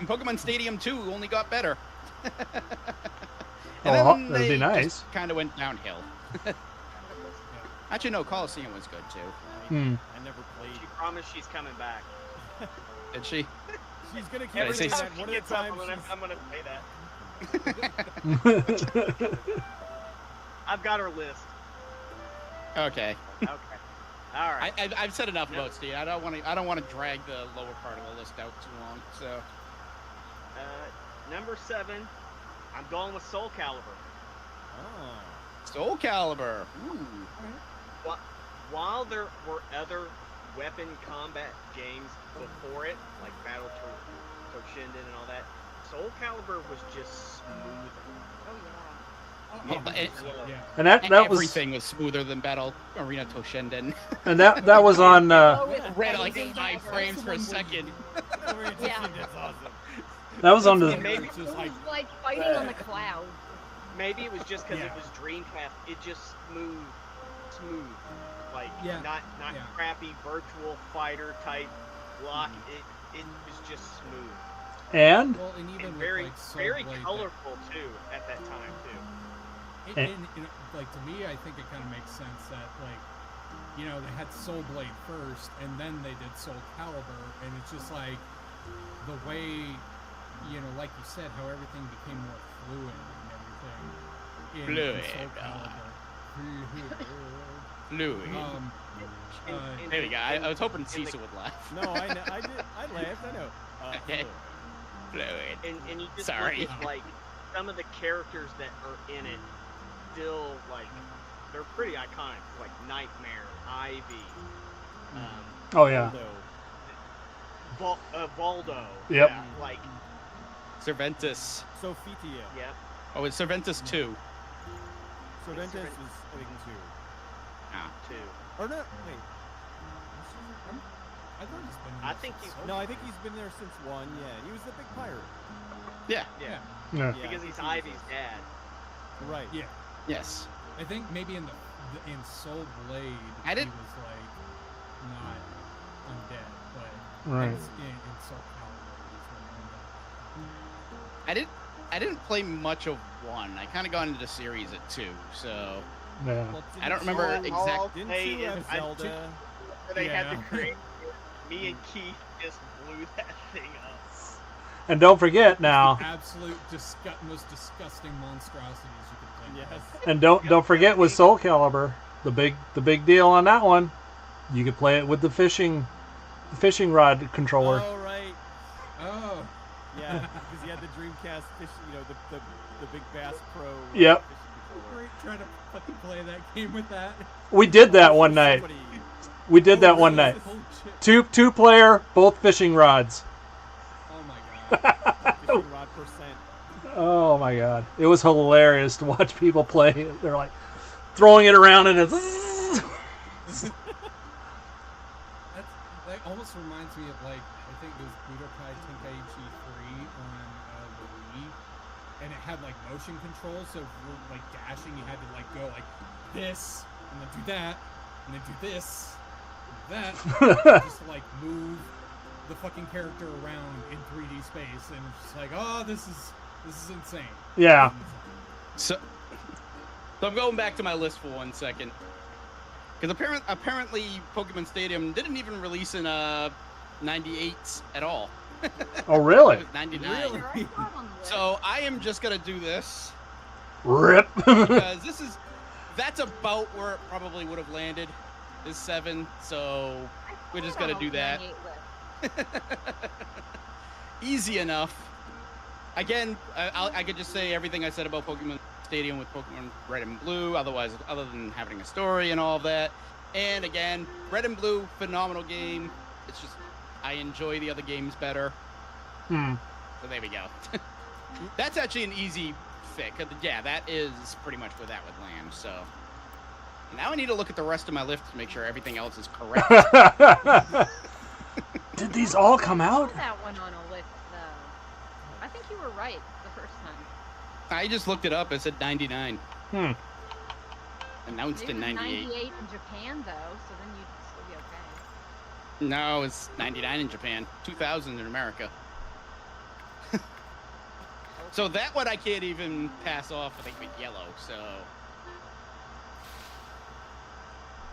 Pokemon Stadium 2 only got better. That'd be nice. Kind of went downhill. Actually, no, Coliseum was good too. I never played. She promised she's coming back. Did she? She's gonna keep Every saying time that. One of the times I'm gonna say that. I've got her list. Okay. Okay. All right. I've said enough about Steve. I don't want to drag the lower part of the list out too long. So. Number 7, I'm going with Soul Calibur. Oh. Soul Calibur. Ooh. While there were other weapon combat games before it, like Battle Toshinden and all that, Soul Calibur was just smooth. Oh yeah. And that was everything was smoother than Battle Arena Toshinden. And that was on. Ran like 5 frames per second. Yeah. That's awesome. That was on the. Maybe It was like fighting on the clouds. Maybe it was just because it was Dreamcast. It just smooth, like not crappy virtual fighter type block. It was just smooth. And And very colorful too at that time too. And like to me, I think it kind of makes sense that like, you know, they had Soul Blade first, and then they did Soul Calibur, and it's just like the way, you know, like you said, how everything became more fluid and everything. In Soul Calibur. Fluid. And There we go. I was hoping Cecil would laugh. No, I did. I laughed. I know. Okay. Fluid. And you just Sorry. look at, like, some of the characters that are in it still, like, they're pretty iconic. Like Nightmare, Ivy, Oh yeah. Valdo. Yep. Yeah, like, Cervantes. Sofitia. yep. Oh, it's Cervantes 2. Cervantes is, I think, 2. Ah. 2. Or no, wait. I thought he's been. I think he's No, I think he's been there since 1, yeah. And he was the big pirate. Yeah. Yeah. Yeah. Yeah, Because I he's think he was Ivy's dad. Right. Yeah. Yes. I think maybe in Soul Blade, I didn't- he was like not undead, but Right. in Soul Calibur, he's undead. I didn't play much of 1. I kind of got into the series at 2, so Yeah. Well, I don't remember All exact. Didn't Hey, you have and I- Zelda? They had Yeah. to create. Me and Keith just blew that thing up. And don't forget now. The absolute most disgusting monstrosities you could think Yes. of. And don't forget with Soul Calibur, the big deal on that one, you could play it with the fishing rod controller. Oh, right. Oh. Yeah, because he had the Dreamcast fish, the Big Bass Pro. Yep. fishing controller. Great trying to fucking play that game with that. We did that one night. Somebody- We did that one night. Holy shit. Two player, both fishing rods. Oh my god. fishing rod percent. Oh my god, it was hilarious to watch people play. They're like throwing it around and it's. That almost reminds me of, like, I think it was Budokai Tenkaichi 3 on the Wii, and it had like motion controls, so for like dashing you had to like go like this and then do that and then do this and that just to like move the fucking character around in 3D space, and it's just like, oh, this is insane. Yeah. So I'm going back to my list for 1 second. Because apparently Pokemon Stadium didn't even release in 98 at all. Oh really? It was 99. Really? Sure, I saw it on the list. So I am just gonna do this Rip. because that's about where it probably would have landed. Is 7. So I we're saw just it gonna on do the that. 98 list. Easy enough. Again, I could just say everything I said about Pokemon Stadium with Pokemon Red and Blue, other than having a story and all of that. And again, Red and Blue, phenomenal game. It's just, I enjoy the other games better. Hmm. So there we go. That's actually an easy pick. Yeah, that is pretty much where that would land. So now I need to look at the rest of my list to make sure everything else is correct. Did these all come I out? saw that one on a list, though. I think you were right the first time. I just looked it up. It said 99. Hmm. Announced Maybe in it was 98. 98 in Japan, though, so then you'd still be okay. No, it's 99 in Japan. 2000 in America. So that one I can't even pass off, I think, with yellow, so...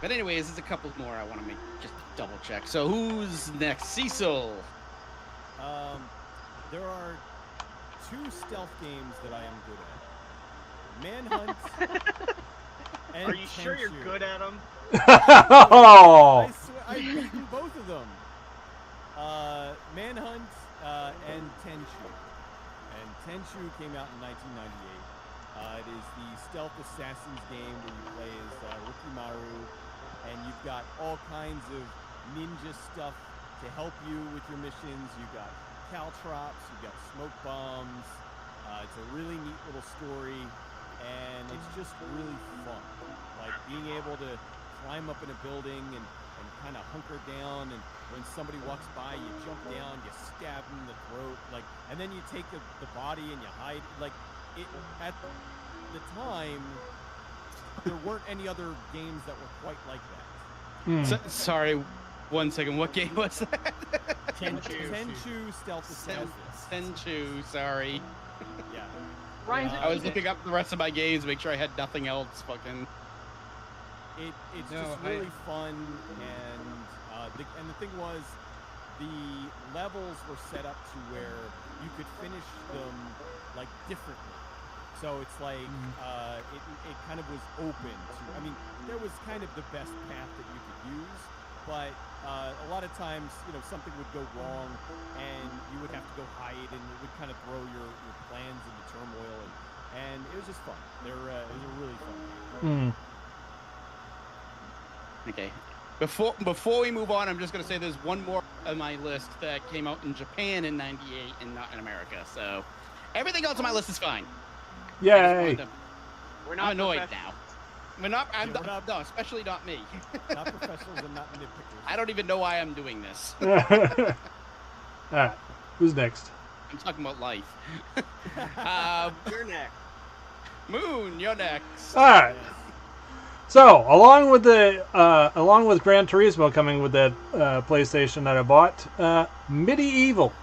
But anyways, there's a couple more I want to make, just double check. So who's next? Cecil! There are 2 stealth games that I am good at. Manhunt and Are you sure you're Tenchu. good at them? Oh. I swear, I've beaten both of them. Manhunt and Tenchu. And Tenchu came out in 1998. It is the stealth assassins game where you play as Rikimaru, and you've got all kinds of ninja stuff to help you with your missions. You've got caltrops, you've got smoke bombs. It's a really neat little story, and it's just really fun. Like being able to climb up in a building and kind of hunker down, and when somebody walks by, you jump down, you stab them in the throat, like, and then you take the body and you hide. Like, at the time, there weren't any other games that were quite like that. Hmm. Sorry, 1 second. What game was that? Tenchu Stealth Assassins. Tenchu, sorry. Yeah. Ryan's I was looking up the rest of my games to make sure I had nothing else fucking... It's No, just really fun, and the thing was, the levels were set up to where you could finish them like differently. So it's like it kind of was open to. I mean, there was kind of the best path that you could use, but a lot of times, something would go wrong, and you would have to go hide, and it would kind of throw your plans into turmoil, and it was just fun. It was a really fun game. Okay. Before we move on, I'm just going to say there's one more on my list that came out in Japan in '98 and not in America. So everything else on my list is fine. Yay! We're not I'm annoyed professionals. now. No, especially not me. Not professionals and not nitpickers. I don't even know why I'm doing this. All right, who's next? I'm talking about life. You're next. Moon, you're next. All right. So, along with Gran Turismo coming with that PlayStation that I bought, Medieval.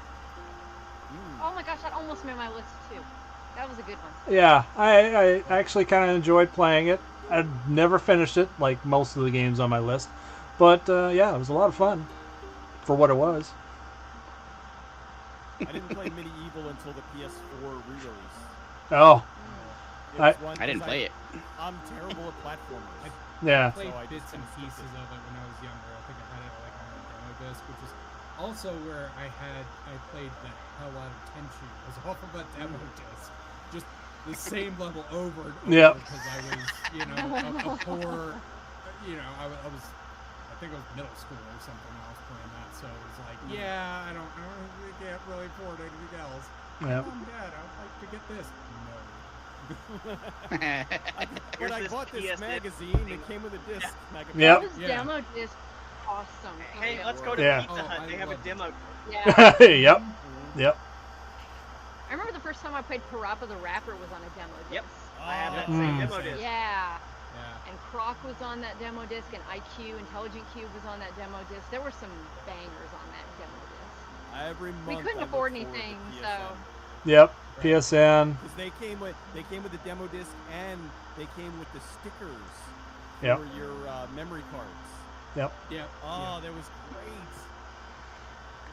Oh my gosh, that almost made my list too. That was a good one. Yeah, I actually kind of enjoyed playing it. I'd never finished it, like most of the games on my list. But, yeah, it was a lot of fun for what it was. I didn't play Medieval until the PS4 re-release. Oh. I didn't play it. I'm terrible at platformers. Yeah. I played bits and pieces of it when I was younger. I think I had it like on a demo disc, which is also where I played the hell out of Tenchu as off of a demo disc. Just the same level over and over Yep. because I was, a poor, I think it was middle school or something when I was playing that. So it was like, yeah, I can't really afford anything else. Yep. Mom, Dad, I'd like to get this. No. When I bought this magazine, it came with a disc. Yep. This demo disc, awesome. Hey, let's go to Yeah. Pizza Hut. They have a demo. Yeah. Yep. Yep. I remember the first time I played Parappa the Rapper was on a demo disc. Yep. I have that Mm. same demo disc. Yeah. Yeah. And Croc was on that demo disc, and IQ, Intelligent Cube was on that demo disc. There were some bangers on that demo disc. Every month We couldn't I afford look forward to anything, PSN. so. Yep. PSN. Because they came with the demo disc, and they came with the stickers Yep. for your memory cards. Yep. Yeah. Oh, that was great.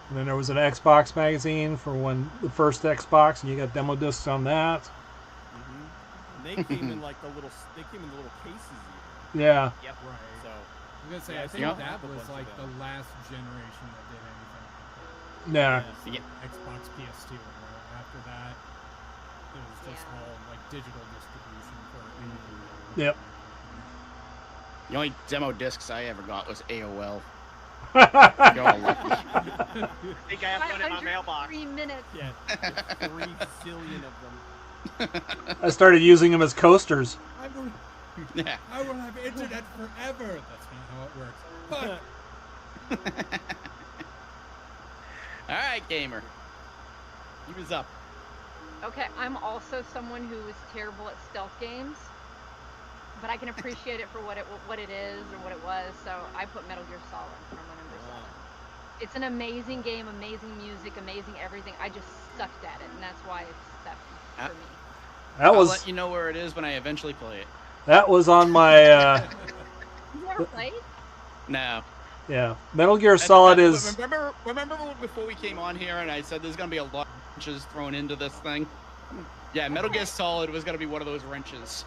And then there was an Xbox magazine for the first Xbox, and you got demo discs on that. And they came in like the little cases even. Yeah. Yep. Right. So I was gonna say, Yeah, I think Yep. that a was bunch of like them. the last generation that did anything. Yeah. Yeah. Xbox, PS2. Where after that, it was just Yeah. all like digital distribution for anything. Yep. The only demo discs I ever got was AOL. Y'all lucky. I think I have one in my mailbox. 3 minutes. yeah, 3 zillion of them. I started using them as coasters. Yeah. I will have internet forever. That's not how it works. But All right, gamer. He was up. Okay, I'm also someone who is terrible at stealth games, but I can appreciate it for what it is or what it was. So I put Metal Gear Solid for my number 7. It's an amazing game, amazing music, amazing everything. I just sucked at it, and that's why it's 7 for me. I'll let you know where it is when I eventually play it. That was on my You never played? No. yeah. Metal Gear Solid is Remember before we came on here and I said there's gonna be a lot of wrenches thrown into this thing? Yeah, Metal Gear Solid was gonna be one of those wrenches.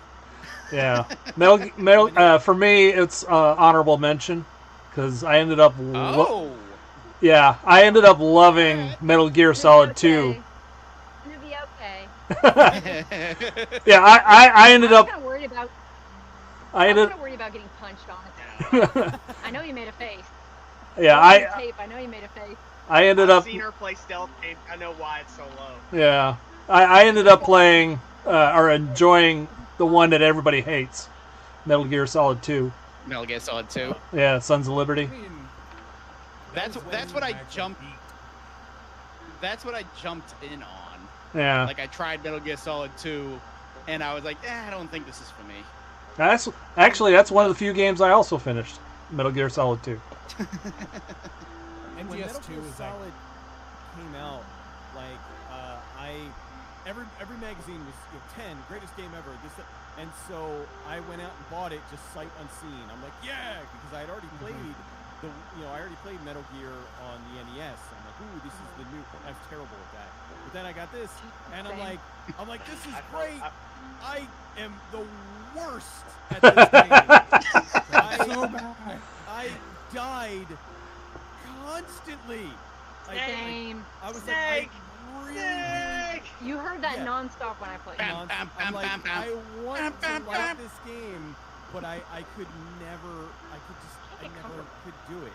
yeah. Metal for me it's honorable mention because I ended up I ended up loving Metal Gear Solid 2. It'll be okay. Yeah, I ended up I'm kind of worried about. I I'm ended kind of worried about getting punched, honestly. I know you made a face. yeah, On the tape, I know you made a face. I ended I've up seen her play stealth game. I know why it's so low. yeah. I ended up playing or enjoying the one that everybody hates. Metal Gear Solid 2. Metal Gear Solid 2. Yeah, Sons of Liberty. I mean, That's what I jumped. beat. That's what I jumped in on. Yeah. Like I tried Metal Gear Solid 2, and I was like, I don't think this is for me. That's one of the few games I also finished. Metal Gear Solid 2. When Metal MGS2 Gear is like Solid came out, like every magazine was 10 greatest game ever. And so I went out and bought it just sight unseen. I'm like, yeah, because I had already played I already played Metal Gear on the NES. I'm like, ooh, this is the new. I was terrible at that. But then I got this, and I'm like, this is great. I am the worst at this game. so bad. I died but I could never, I never could do it.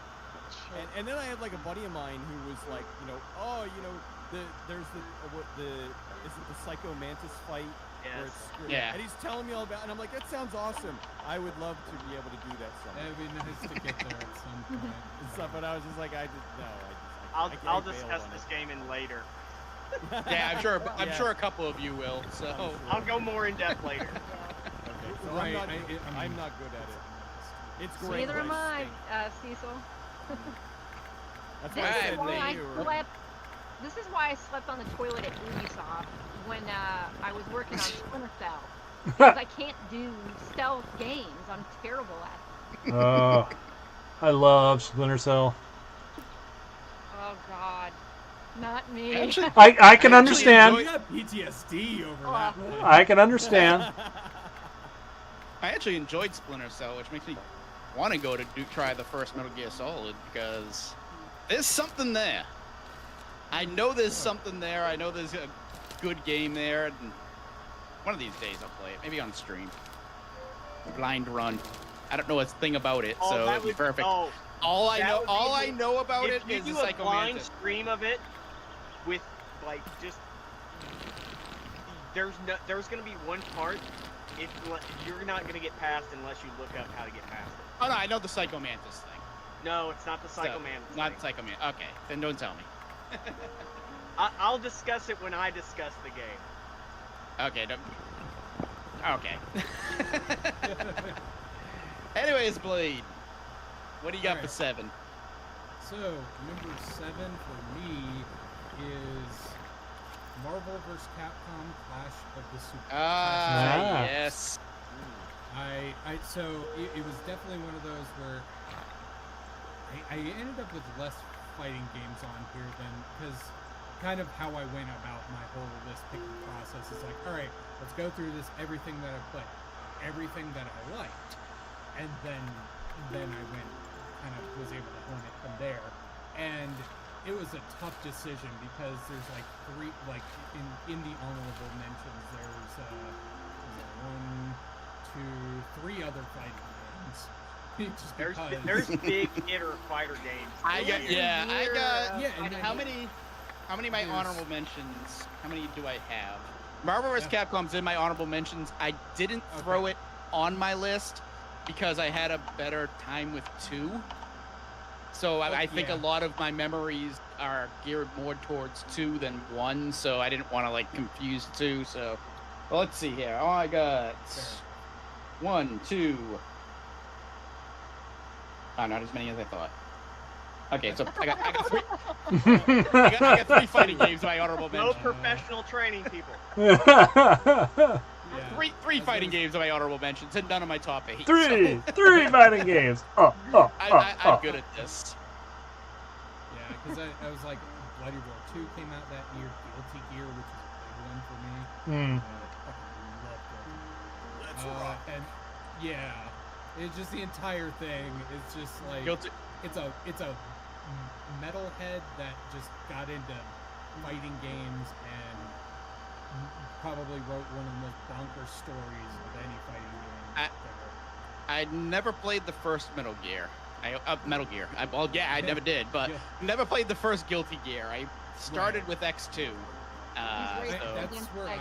And then I had like a buddy of mine who was like, there's is it the Psycho Mantis fight? Yes. Yeah. And he's telling me all about, and I'm like, that sounds awesome. I would love to be able to do that someday. That'd be nice to get there at some point. But I was just like, I'll discuss this game in later. Yeah, I'm sure a couple of you will. So I'll go more in depth later. Okay, so Right, I'm not good at it. It's great. Neither am I, Cecil. That's why I said This is why I slept on the toilet at Ubisoft when I was working on Splinter Cell. Because I can't do stealth games. I'm terrible at it. Oh, I love Splinter Cell. Oh God, not me. Actually, I can understand. You got PTSD over that one. I can understand. I actually enjoyed Splinter Cell, which makes me want to go to try the first Metal Gear Solid because there's something there. I know there's something there. I know there's a good game there. And one of these days I'll play it. Maybe on stream. Blind Run. I don't know a thing about it, so it'd be perfect. All I know about it is you the do a Psycho blind Mantis. stream of it with like just there's gonna be one part you're not gonna get past unless you look up how to get past it. Oh no, I know the Psycho Mantis thing. No, it's not the Psycho Mantis. Not the Psycho Mantis. Okay, then don't tell me. I'll discuss it when I discuss the game. Okay. Okay. Anyways, Blade, what do you got for 7? So, number 7 for me is Marvel vs. Capcom Clash of the Super. Yes. So it was definitely one of those where I ended up with less fighting games on here than, because kind of how I went about my whole list picking process is like, all right, let's go through this, everything that I played, everything that I liked, and then I went, kind of was able to hone it from there. And it was a tough decision because there's like 3, like in the honorable mentions, there's 3 other fighting games. Just there's big hitter fighter games. I got and how many of my honorable mentions? How many do I have? Marvel vs. Capcom's in my honorable mentions. I didn't throw it on my list because I had a better time with 2. So I think a lot of my memories are geared more towards 2 than 1. So I didn't want to like confuse 2. So well, let's see here. Oh, I got 1, 2. Oh, not as many as I thought. Okay, so I got 3. I got 3 fighting games in my honorable mentions. No professional training, people. Three fighting games in my honorable mentions, and none of my top 8. 3 fighting games. I'm good at this. Yeah, because I was like, Bloody Roar 2 came out that year, Guilty Gear, which is a big one for me. I fucking loved it. And yeah, it's just the entire thing. It's just like it's a metalhead that just got into fighting games and probably wrote one of the most bonkers stories of any fighting game. I never played the first Metal Gear. Metal Gear. I never did, but never played the first Guilty Gear. I started with X2.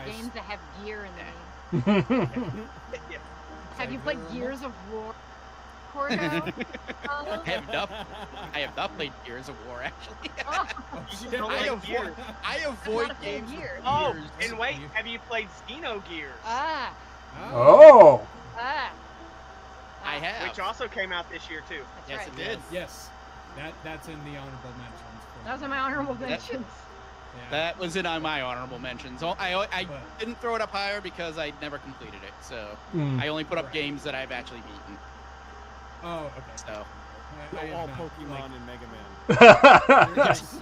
Games that have gear in them. Have you played Gears of War? I have not played Gears of War actually. I avoid games. Oh, and wait, have you played Xenogears? I have. Which also came out this year too. Yes, it did. Yes, that's in the honorable mentions. Those are my honorable mentions. That was in on my honorable mentions. I didn't throw it up higher because I never completed it. So I only put up games that I've actually beaten. Oh, okay. So all Pokemon and Mega Man.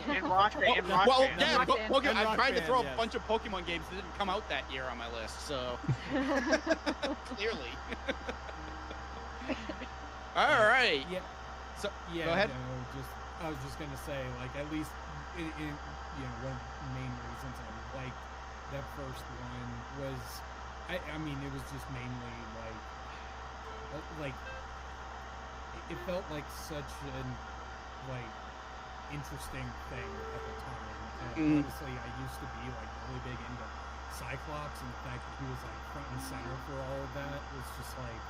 And Rock Band. Well, yeah, Pokemon. I'm trying to throw a bunch of Pokemon games that didn't come out that year on my list. So clearly. All right. Yeah. So yeah. Go ahead. I was just gonna say, like, at least one of the main reasons I liked that first one was, I mean, it was just mainly like like it felt like such an like interesting thing at the time. And honestly, I used to be like really big into Cyclops, and the fact that he was like front and center for all of that was just like,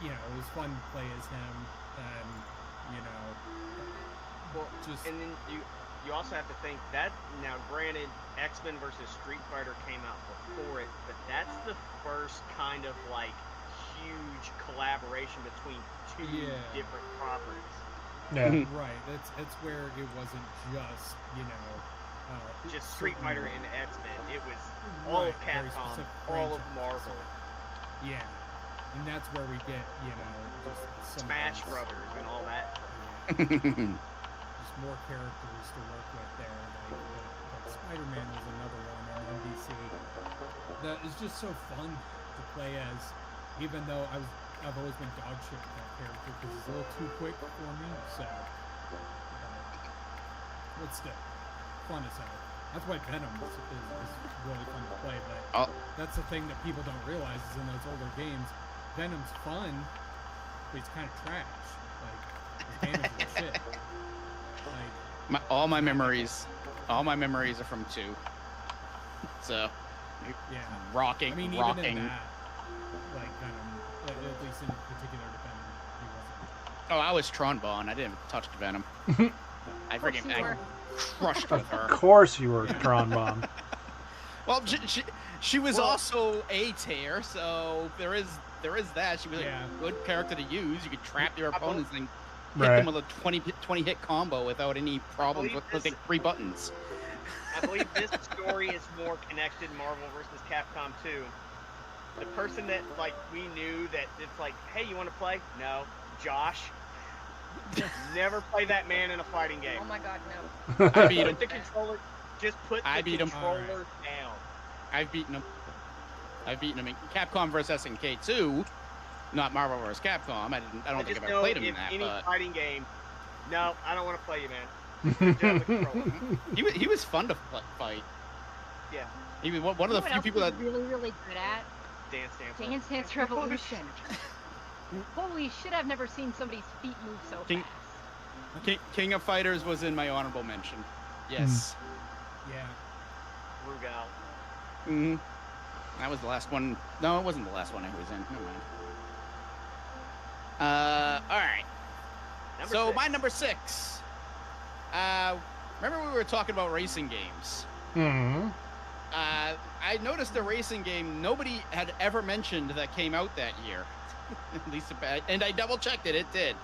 you know, it was fun to play as him, and you know, Well, just and then you also have to think that now, granted, X-Men versus Street Fighter came out before it, but that's the first kind of like huge collaboration between two different properties. Yeah. right. That's where it wasn't just, you know, Just Street Fighter and X-Men. It was all of very Capcom, specific all of franchises. Marvel, Yeah, and that's where we get, you know, just some Smash of those, Brothers, and all that. just more characters to work with there. Like Spider-Man was another one on NBC that is just so fun to play as, even though I've always been dog shit with that character because he's a little too quick for me. So, but still, fun as hell. That's why Venom is really fun to play. But that's the thing that people don't realize is in those older games, Venom's fun, but he's kind of trash. Like his damage is shit. Like all my memories are from 2. So, yeah. rocking. I mean, even in that, like Venom, at least in particular to Venom, he wasn't. Oh, I was Tron-Bon. I didn't touch Venom. I freaking crushed with her. Of course you were Tron Bomb. Well, she was also A tier, so there is that. She was a good character to use. You could trap your opponents and hit them with a 20 hit combo without any problems with clicking 3 buttons. I believe this story is more connected Marvel versus Capcom 2. The person that like we knew that it's like, hey, you want to play? No, Josh. Never play that man in a fighting game. Oh my god, no. I beat him. Put the controller. Just put the controller down. I've beaten him. in Capcom vs SNK 2, not Marvel vs Capcom. I don't think I've ever played him in that. Any but fighting game. No, I don't want to play you, man. Just have the controller. he was fun to fight. Yeah. He was one of the few people that really good at Dance Dance Revolution. Holy shit! I've never seen somebody's feet move so fast. King of Fighters was in my honorable mention. Yes. Yeah. Rugal. That was the last one. No, it wasn't the last one I was in. Never mind. All right. My number 6. Remember we were talking about racing games. I noticed a racing game nobody had ever mentioned that came out that year. At least, and I double checked it. It did.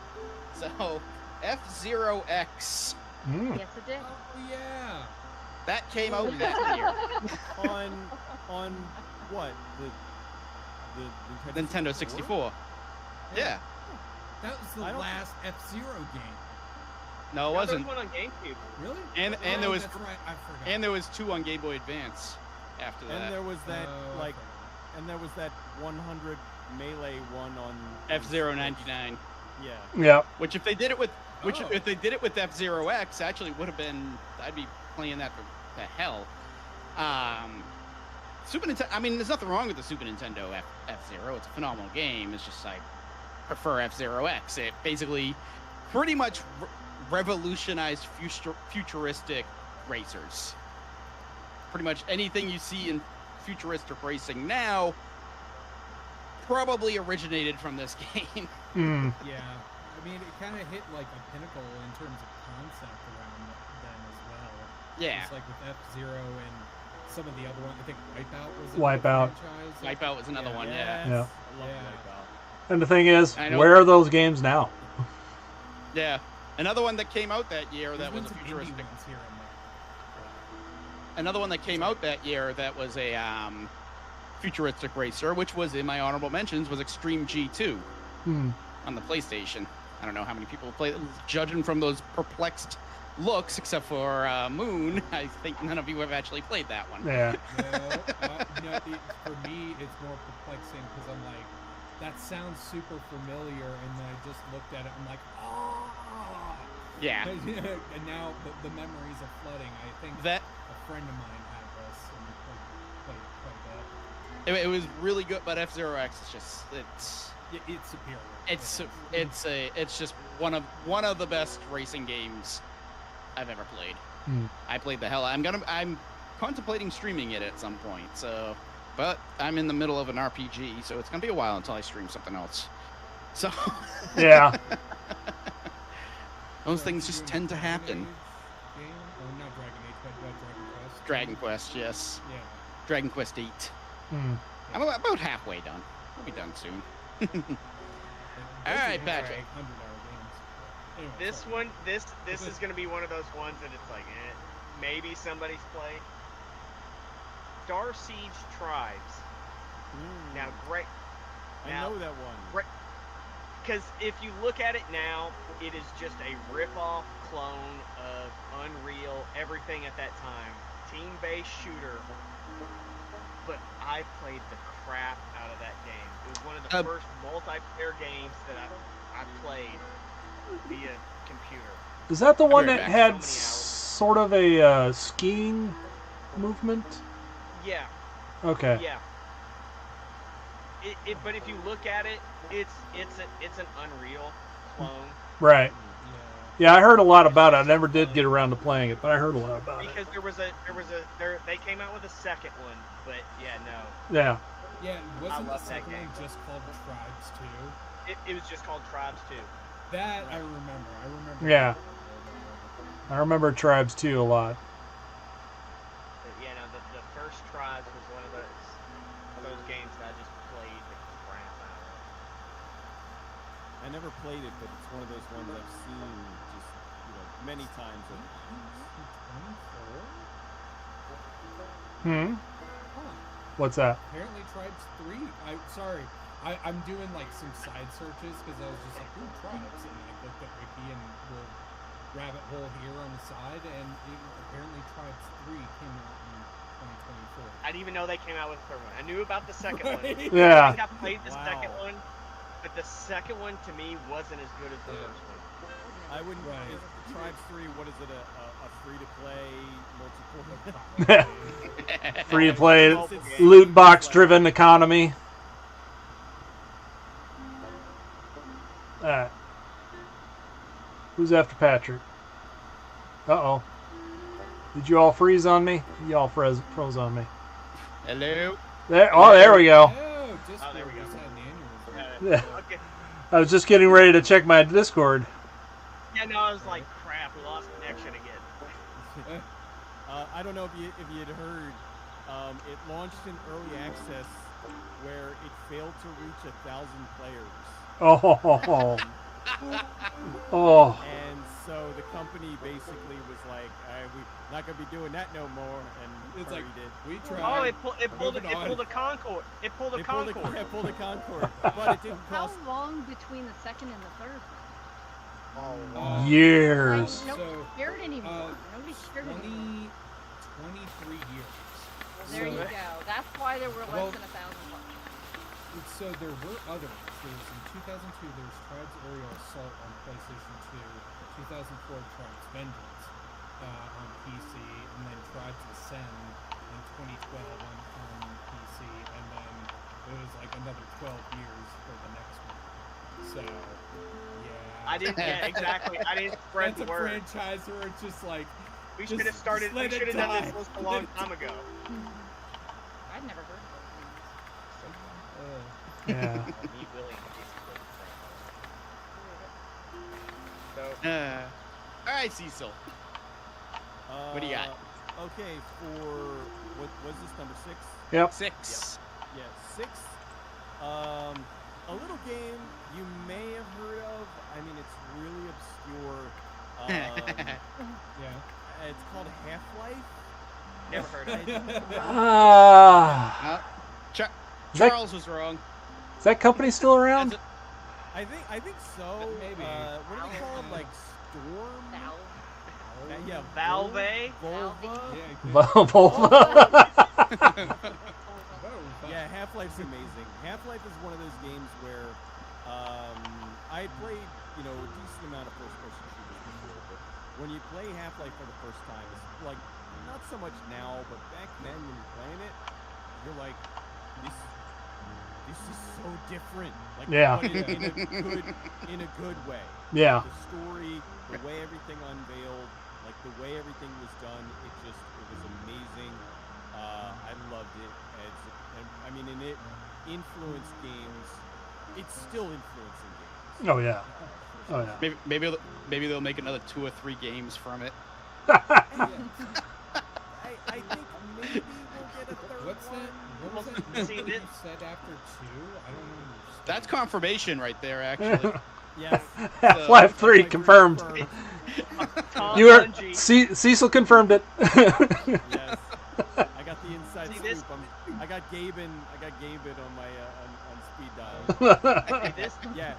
So, F-Zero X. Yes, it did. Oh yeah. That came out that year. on what the Nintendo 64. Yeah. That was the last F-Zero game. No, it wasn't. There was one on GameCube. Really? And there was that's right. I forgot. and there was 2 on Game Boy Advance after that. And there was that and there was that 100 Melee one on F-Zero 99. Yeah. Yeah. Which if they did it with F-Zero X, actually would have been. I'd be playing that to hell. Super Nintendo. I mean, there's nothing wrong with the Super Nintendo F-Zero. It's a phenomenal game. It's just I prefer F-Zero X. It basically pretty much revolutionized futuristic racers. Pretty much anything you see in futuristic racing now probably originated from this game. Yeah. I mean, it kind of hit like a pinnacle in terms of concept around then as well. Yeah. Just like with F-Zero and some of the other ones. I think Wipeout was Wipeout. Wipeout was another one, yeah. I love Wipeout. And the thing is, where are those games now? Yeah. Another one that came out that year that was a futuristic. Here and there. Another one that came out that year that was a futuristic racer, which was in my honorable mentions, was Extreme G2 on the PlayStation. I don't know how many people play. Judging from those perplexed looks, except for Moon, I think none of you have actually played that one. Yeah. No, for me, it's more perplexing because I'm like, that sounds super familiar, and then I just looked at it, I'm like, oh. Yeah. And now the memories are flooding. I think that a friend of mine had this and played quite a It was really good, but F-Zero X is just it's superior. It's just one of the best racing games I've ever played. I played the hell. I'm contemplating streaming it at some point. So, but I'm in the middle of an RPG, so it's gonna be a while until I stream something else. So yeah. Those things just tend to happen. Or not Dragon Age, but Dragon Quest. Dragon Quest, yes. Yeah. Dragon Quest 8. I'm about halfway done. We'll be done soon. All right, Patrick. Anyway, This sorry. one, this is gonna be one of those ones that it's like, maybe somebody's played. Star Siege Tribes. Now, great. I know that one. Because if you look at it now, it is just a rip-off clone of Unreal, everything at that time. Team-based shooter. But I played the crap out of that game. It was one of the first multiplayer games that I played via computer. Is that the one that So had many hours. sort of a skiing movement? Yeah. Okay. Yeah. But if you look at it, it's an Unreal clone. Right. Yeah, I heard a lot about it. I never did get around to playing it, but I heard a lot about it. Because they came out with a second one, but yeah, no. Yeah. Yeah, wasn't the love that second game. one just called Tribes 2? It was just called Tribes 2. That I remember. Yeah. I remember Tribes 2 a lot. But yeah, no, the first Tribes was one of those games that I just played the crap out of. I never played it, but it's one of those ones I've seen just many times. What's that? Apparently Tribes 3. I'm doing like some side searches because I was just like, ooh, Tribes, and I looked at Wiki and the rabbit hole here on the side, and apparently Tribes 3 came out in 2024. I didn't even know they came out with a third one. I knew about the second one. Yeah. I think I played the second one, but the second one to me wasn't as good as the first one. I wouldn't. Is Tribes 3, what is it? A free-to-play multiplayer? Free-to-play, loot box-driven economy. Alright. Who's after Patrick? Uh-oh. Did you all freeze on me? Y'all froze on me. Hello. There we go. Oh, Discord there we go. just had an aneurysm. Yeah. Okay. I was just getting ready to check my Discord. Yeah, no, I was like, crap, we lost connection again. I don't know if you had heard. It launched in early access where it failed to reach 1,000 players. Oh. Oh. And so the company basically was like, we're not gonna be doing that no more. And It's like, did. we tried. Oh, it pulled a Concord. It pulled a They Concord. pulled a Concord, but it didn't How cost. long between the second and the third? Years. Nobody's So, scared anymore. Nobody's scared anymore. 23 years. There you So- go. That's why there were less Well- than 1,000 bucks. So there were others. There's in 2002 there's Tribes Aerial Assault on PlayStation 2, 2004 Tribes Vengeance on PC, and then Tribes Ascend in 2012 on PC, and then it was like another 12 years for the next one. So yeah, I didn't. Yeah, exactly. I didn't spread that's the a word. franchise where it's just like We just- should have started. just We let it should have done die. this list a long time ago. I'd never heard of Yeah. Me, Willie, and Casey played the same. So All right, Cecil. What do you got? Okay, for what was this, number 6? Yep. 6. Yeah, 6. A little game you may have heard of. I mean, it's really obscure. yeah. It's called Half-Life. never heard of it. Charles was wrong. Is that company still around? That's I think so. Maybe. What are they called? Like Storm? Valve. Yeah, Valve? Volva. Volvo. Yeah, Half-Life's amazing. Half-Life is one of those games where I played, a decent amount of first-person shooters before, but when you play Half-Life for the first time, it's like not so much now, but back then when you're playing it, you're like, this is so different. Like, Yeah. but in a good way. Yeah. The story, the way everything unveiled, like the way everything was done, it was amazing. I loved it. And it influenced games. It's still influencing games. Oh yeah. Oh yeah. Maybe they'll make another 2 or 3 games from it. I think maybe we'll get a third What's one. that? What was that See, number you this- said after 2? I don't understand. That's confirmation right there, actually. Yes. Half-Life 3 confirmed. Tom You are Bungie. Cecil confirmed it. Yes. I got the inside See, scoop. this- I got Gaben on my on speed dial. Hey, this Yeah.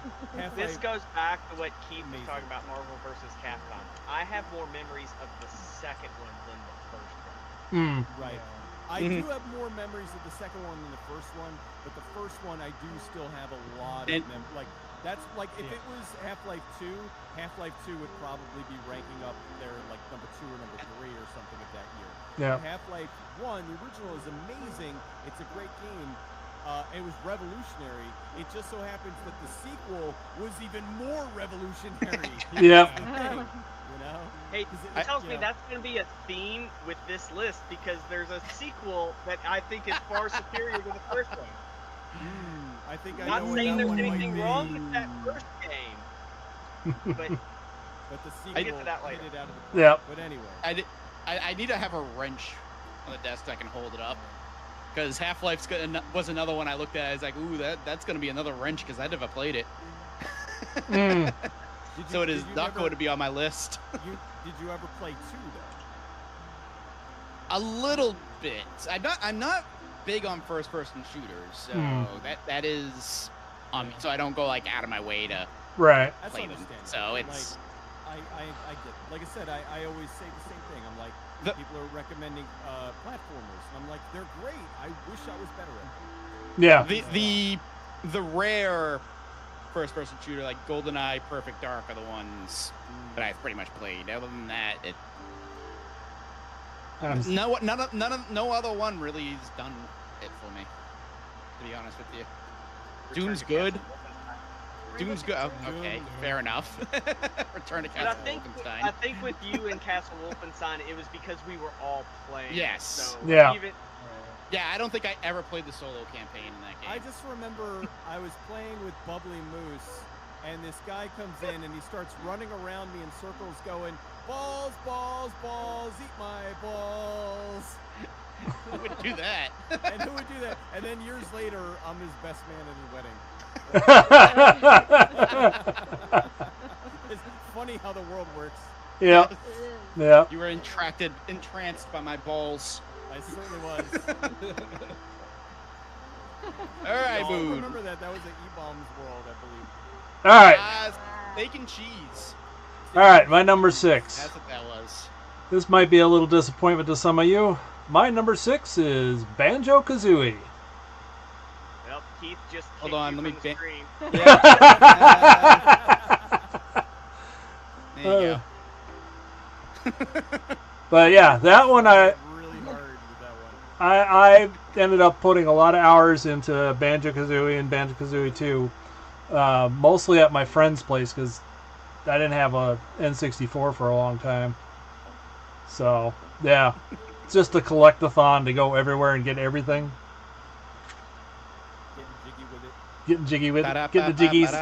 this Half-Life. goes back to what Keith was Amazing. talking about, Marvel vs. Capcom. I have more memories of the second one than the first one. Right. I do have more memories of the second one than the first one, but the first one I do still have a lot of them. Like that's like if it was Half-Life 2 would probably be ranking up there like number 2 or number 3 or something of that year. Yeah. Half-Life 1, the original, is amazing. It's a great game. It was revolutionary. It just so happens that the sequel was even more revolutionary. Yep. You know? Hey, 'Cause it tells me yeah. that's going to be a theme with this list because there's a sequel that I think is far superior to the first one. I think I Not know what saying that there's one might anything be. wrong with that first game, but But the sequel get to that later. hit it out of the park. Yep. But anyway. I need to have a wrench on the desk that can hold it up. Because Half-Life was another one I looked at. I was like, ooh, that's going to be another wrench because I never played it. So it is not going to be on my list. Did you ever play 2 though? A little bit. I'm not big on first-person shooters, so that is on me. So I don't go like out of my way to Right. That's play them. understandable. So it's I get it. Like I said, I always say the same thing. I'm like, people are recommending platformers, and I'm like, they're great. I wish I was better at them. Yeah. the rare first-person shooter like GoldenEye, Perfect Dark are the ones that I've pretty much played. Other than that, no other one really has done it for me. To be honest with you, Doom's good. Doom's good. Oh, okay, fair enough. Return to But I Castle think Wolfenstein. with you and Castle Wolfenstein, it was because we were all playing. Yes. So Yeah. Yeah, I don't think I ever played the solo campaign in that game. I just remember I was playing with Bubbly Moose, and this guy comes in and he starts running around me in circles going, balls, balls, balls, eat my balls. Who would do that? And who would do that? And then years later, I'm his best man at his wedding. It's funny how the world works. Yeah. Yeah. You were entranced by my balls. I certainly was. All right, I Boone. remember that. That was an E-Bombs world, I believe. All right. Steak and cheese. All right. My number 6. That's what that was. This might be a little disappointment to some of you. My number 6 is Banjo-Kazooie. Well, Keith just Hold kicked on, you let from me the screen. There you go. But yeah, that one Really hard with that one. I ended up putting a lot of hours into Banjo-Kazooie and Banjo-Kazooie 2, mostly at my friend's place because I didn't have a N64 for a long time. So yeah, it's just a collectathon to go everywhere and get everything. Getting jiggy with it. Get the jiggies.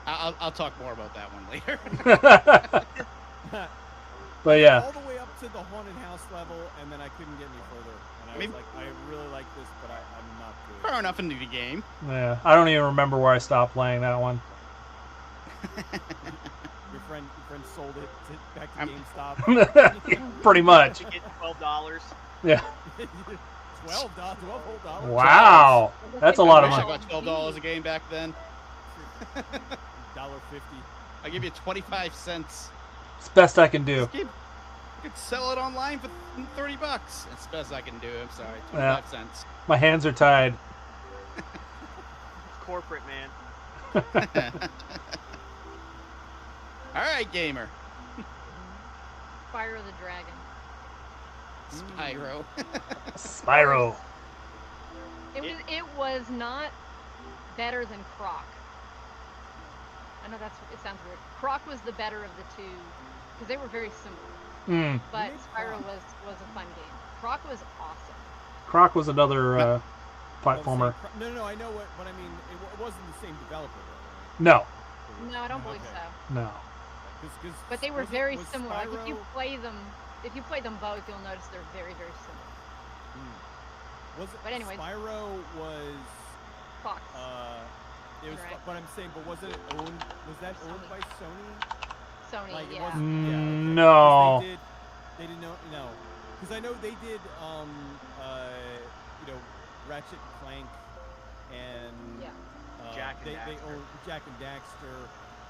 I'll talk more about that one later. But yeah, All the way up to the haunted house level, and then I couldn't get any further. And I was like, I really like this, but I'm not good. Far enough into the game. yeah. I don't even remember where I stopped playing that one. Your friend sold it back to I'm- GameStop. Pretty much. You get $12. Yeah. $12 whole $12. Wow, that's a lot of I wish money. I got $12 a game back then. $1.50. I give you 25 cents. It's the best I can do. This game, you could sell it online for $30. It's the best I can do. I'm sorry, 25 Yeah. cents. My hands are tied. Corporate, man. All right, gamer. Fire of the Dragon. Spyro. Spyro. It was not better than Croc. I know it sounds weird. Croc was the better of the two because they were very similar. But Spyro was a fun game. Croc was awesome. Croc was another platformer. No, I know but I mean, it wasn't the same developer, though, right? No. No, I don't believe so. No. But they were very similar. Like if you play them both, you'll notice they're very, very similar. But anyways, Spyro was Fox. It was, but I'm saying, but was that owned by Sony? Sony, like, yeah. Okay. No. They didn't know, no. Because I know they did, Ratchet and Clank and Jack and they Daxter. owned Jack and Daxter,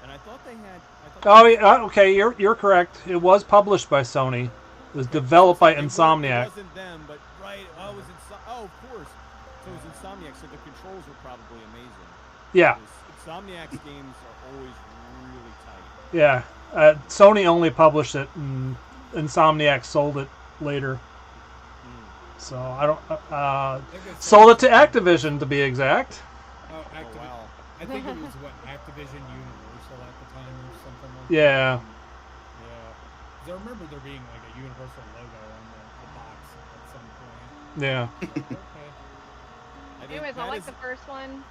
and I thought they had. Oh, yeah, okay, you're correct. It was published by Sony. It was developed by Insomniac. It wasn't them, but right. Oh, it was of course. So it was Insomniac. So the controls were probably amazing. Yeah. Insomniac's games are always really tight. Yeah. Sony only published it, and Insomniac sold it later. So I don't. Sold it to Activision, to be exact. Oh, Oh, wow. I think it was Activision Universal at the time or something like Yeah. that. Yeah. 'Cause I remember there being like a Universal logo on the box at some point. Yeah. Okay. Anyways, I liked the first one,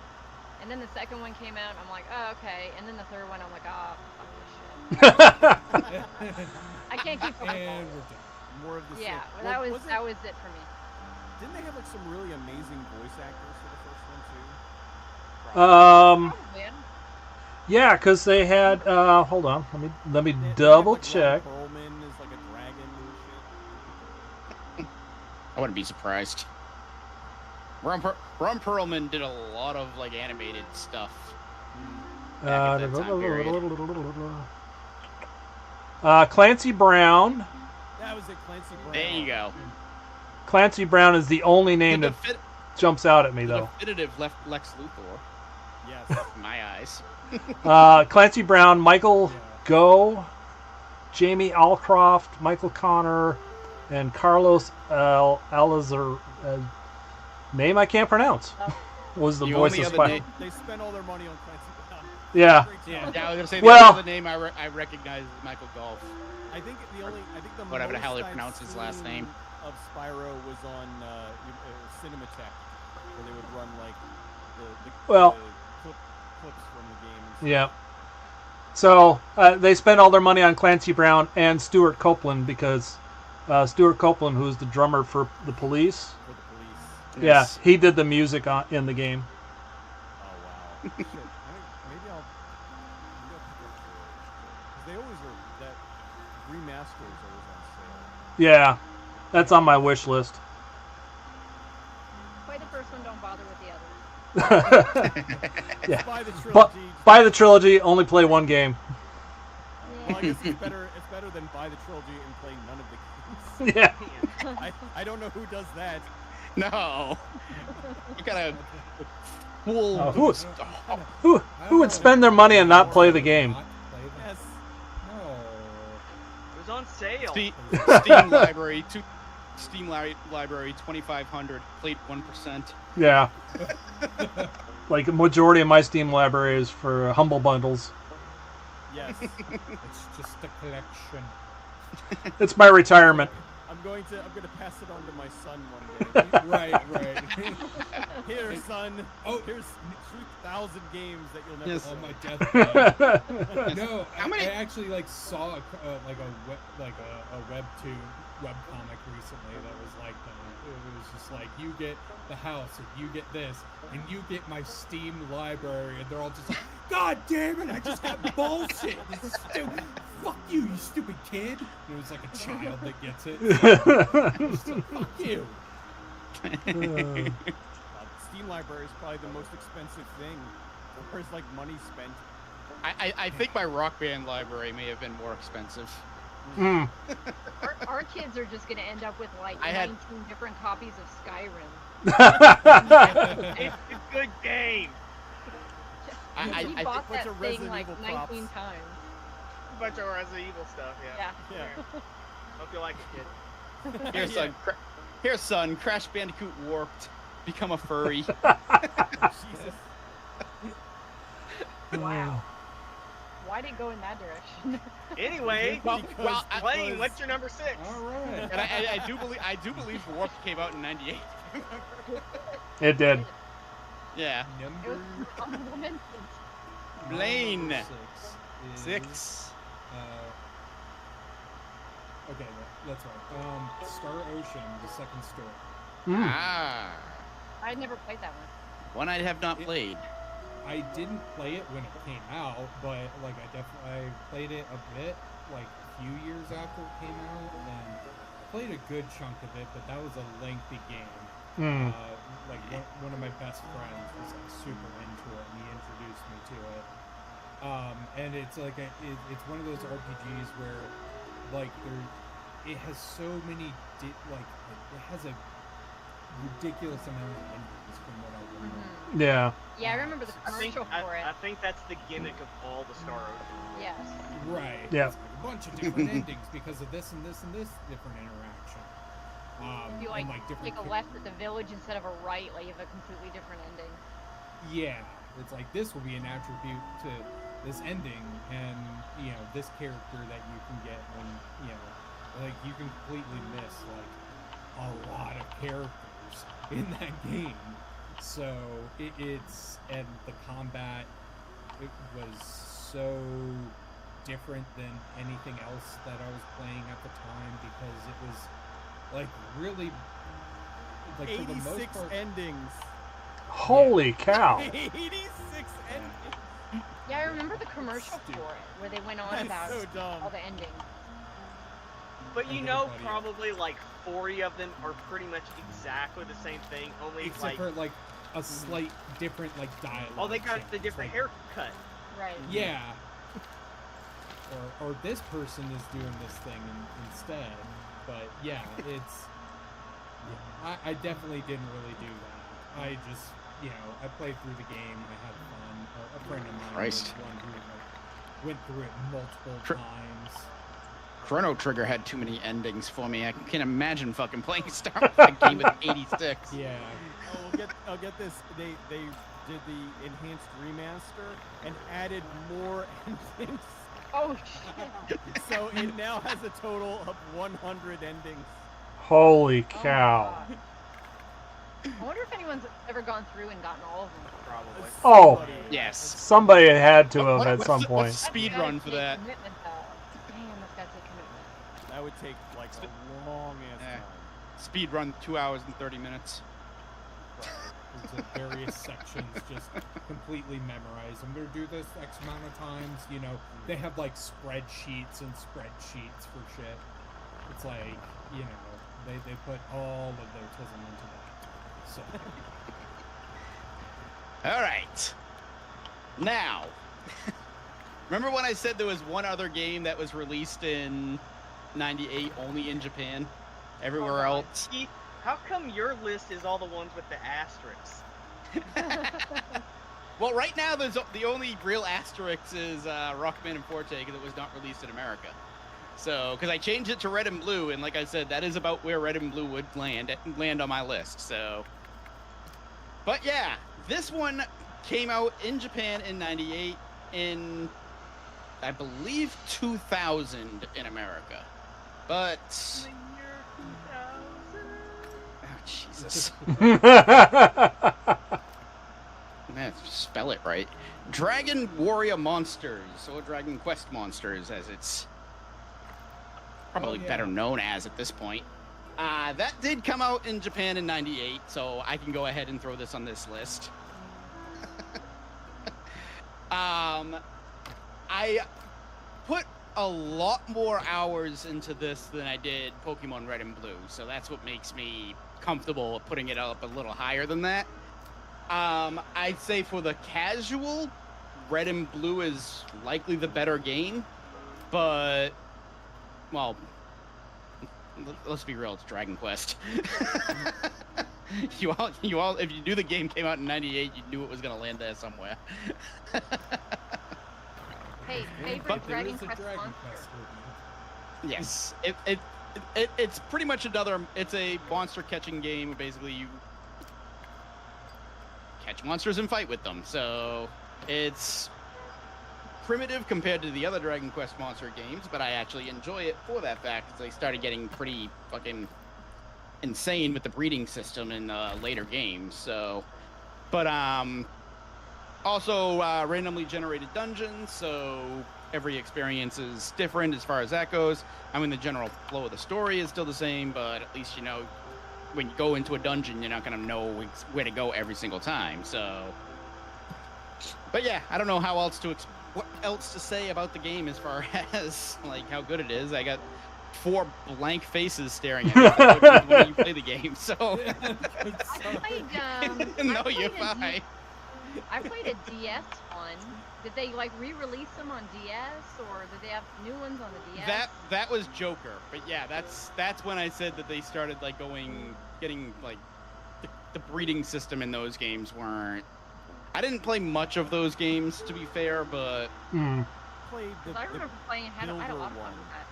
and then the second one came out, and I'm like, oh, okay. And then the third one, I'm like, oh, fuck this shit. I can't keep up with all And this. we're done. More of the Yeah, same. well, Was that was it for me. Didn't they have like some really amazing voice actors for the first one too? Probably. Yeah, because they had. Hold on. Let me They had, double like, check. Ron Perlman is like a dragon and shit. I wouldn't be surprised. Ron Perlman did a lot of like animated stuff. Back at that time period. Clancy Brown. That was it, Clancy Brown. There you go. Clancy Brown is the only name The that jumps out at me, the though. definitive Lex Luthor. Yes. In my eyes. Clancy Brown, Michael Goh, Jamie Alcroft, Michael Connor, and Carlos Alazar. Name I can't pronounce. Was the voice of Spyro. They spent all their money on Clancy Brown. Yeah. Yeah, I was gonna say Well- the other name I recognize is Michael Golf. I think the Whatever the hell he most I've pronounced his last seen name. of Spyro was on Cinematech, where they would run like the clips from the game. And Yeah. So they spent all their money on Clancy Brown and Stuart Copeland because Stuart Copeland, who's the drummer for the Police, for the police. he did the music in the game. Oh wow. Shit. Maybe I'll pick up because they always are that remaster is always on sale. Yeah, that's on my wish list. Play the first one, don't bother with the others. Yeah. Buy the trilogy. But buy the trilogy, only play one game. Well, I guess it's better than buy the trilogy and play none of the games. Yeah. I don't know who does that. No. What kind of fool? Who would spend their money and not play the game? Not play the- Yes. No. It was on sale. Steam library, Steam library 2,500, played 1%. Yeah. Like a majority of my Steam library is for humble bundles. Yes. It's just a collection. It's my retirement. I'm going to pass it on to my son one day. Right. Here, son. Oh. Here's 2,000 games that you'll never Yes. On play. my deathbed. No, How many- I actually saw a web comic recently that was like that. It was just like, you get the house and you get this and you get my Steam library, and they're all just like, God damn it! I just got bullshit. This is stupid. Fuck you, you stupid kid. And it was like a child that gets it. Just like, fuck you. Steam library is probably the most expensive thing. Where's like money spent? I think my Rock Band library may have been more expensive. Mm. Our kids are just going to end up with like I had- 19 different copies of Skyrim. It's a good game. He I bought bunch that of thing Resident like Evil 19 props. times. A bunch of Resident Evil stuff, yeah. Yeah. Yeah. Hope you like it, kid. Here, son. Crash Bandicoot Warped. Become a furry. Jesus. Wow. Why did it go in that direction? Anyway, playing. What's your number 6? All right. And I do believe Warped came out in '98. It did. Yeah. It was Number honorable mentions. Blaine. number 6. 6. Okay, that's right. Star Ocean, the second story. Mm. Ah. I never played that one. One I have not played. I didn't play it when it came out, but like I played it a bit, like a few years after it came out, and played a good chunk of it. But that was a lengthy game. Mm. Like one of my best friends was like super into it, and he introduced me to it. And it's like it's one of those RPGs where like it has so many it has a ridiculous amount of endings from what I remember. Yeah. Yeah, I remember the commercial for it. I think that's the gimmick of all the Star Ocean. Yes. Right. Yeah. It's like a bunch of different endings because of this and this and this different interaction. If you like, and, different take a left at the village instead of a right, like you have a completely different ending. Yeah, it's like this will be an attribute to this ending, and this character that you can get when like you can completely miss like a lot of characters in that game. So it's and the combat it was so different than anything else that I was playing at the time because it was like really like for the most 86 part, endings. Holy cow. 86 endings. Yeah, I remember the commercial for it where they went on That's about so dumb. all the endings. But you Okay, know, buddy. probably like 40 of them are pretty much exactly the same thing, only except like for like a slight different like dialogue. oh, they got the change, different like, haircut. Right. Yeah. Or this person is doing this thing instead. But yeah, it's. Yeah, I definitely didn't really do that. I just, I played through the game. I had fun. A friend of mine was Christ. one who like, went through it multiple times. Chrono Trigger had too many endings for me. I can't imagine fucking playing Star Wars game with 86. Yeah. Oh, I'll get this. They did the enhanced remaster and added more endings. Oh shit. So it now has a total of 100 endings. Holy Oh, my cow. God. I wonder if anyone's ever gone through and gotten all of them. Probably. Oh. Somebody- Yes. Somebody had to have at What's some the- point. what's the speed That's gotta run for take that? commitment, though. Damn, that's gotta take commitment. That would take like a long ass Yeah. time. Speed run 2 hours and 30 minutes. It's like various sections just completely memorized. I'm gonna do this X amount of times. They have like spreadsheets and spreadsheets for shit. It's like they put all of their tism into that. So All right. Now, remember when I said there was one other game that was released in '98 only in Japan? Everywhere Oh, else. Keith, how come your list is all the ones with the asterisks? Well, right now there's the only real asterisk is Rockman and Forte because it was not released in America. So, because I changed it to Red and Blue, and like I said, that is about where Red and Blue would land on my list. So, but yeah, this one came out in Japan in '98, in I believe 2000 in America. But The year 2000. oh, Jesus. Man, spell it right. Dragon Warrior Monsters, or Dragon Quest Monsters, as it's probably better known as at this point. That did come out in Japan in '98, so I can go ahead and throw this on this list. I put a lot more hours into this than I did Pokemon Red and Blue, so that's what makes me comfortable putting it up a little higher than that. I'd say for the casual, Red and Blue is likely the better game, but, well, let's be real, it's Dragon Quest. you all, if you knew the game came out in '98, you knew it was gonna land there somewhere. Hey, favorite But there Dragon is a Quest Dragon monster. Quest movie. Yes, It's pretty much it's a monster catching game where basically you catch monsters and fight with them. So it's primitive compared to the other Dragon Quest monster games, but I actually enjoy it for that fact, because they started getting pretty fucking insane with the breeding system in later games. So, but also randomly generated dungeons, so every experience is different as far as that goes. I mean, the general flow of the story is still the same, but at least, you know, when you go into a dungeon, you're not going to know where to go every single time. So, but yeah, I don't know what else to say about the game as far as like how good it is. I got 4 blank faces staring at me when you play the game. So, no, you're fine. I played a DS one. Did they like re-release them on DS, or did they have new ones on the DS? That was Joker, but yeah, that's when I said that they started like getting like the breeding system in those games weren't. I didn't play much of those games, to be fair, but Played I remember playing. I had a lot of fun one. with that.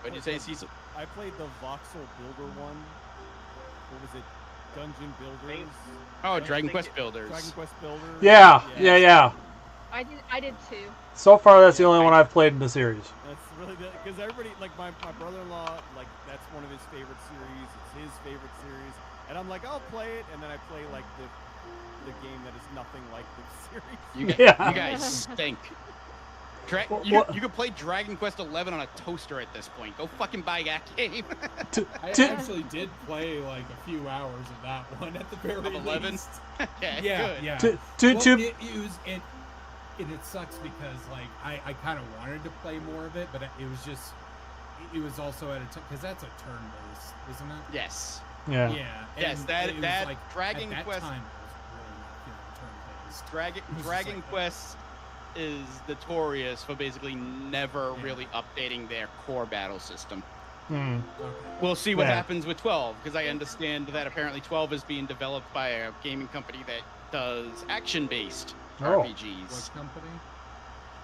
What'd you say, Cecil? I played the voxel builder one. What was it? Dungeon Builders. Oh, Dragon Quest Builders. Dragon Quest Builders. Yeah. I did too. So far, that's the only one I've played in the series. That's really good, because everybody, like my brother-in-law, like that's one of his favorite series. It's his favorite series, and I'm like, I'll play it, and then I play like the game that is nothing like the series. You guys stink. You could play Dragon Quest 11 on a toaster at this point. Go fucking buy that game. I actually did play like a few hours of that one at the very least. 11? Okay, yeah. good. It sucks because like I kind of wanted to play more of it, but it was also at a time, because that's a turn-based, isn't it? Yes. Yeah. Yeah. Yes, that like, Dragon at that Quest. time, it was really turn-based. Dragon Quest is notorious for basically never really updating their core battle system. Okay. We'll see what happens with 12, because I understand that apparently 12 is being developed by a gaming company that does action-based RPGs. What company?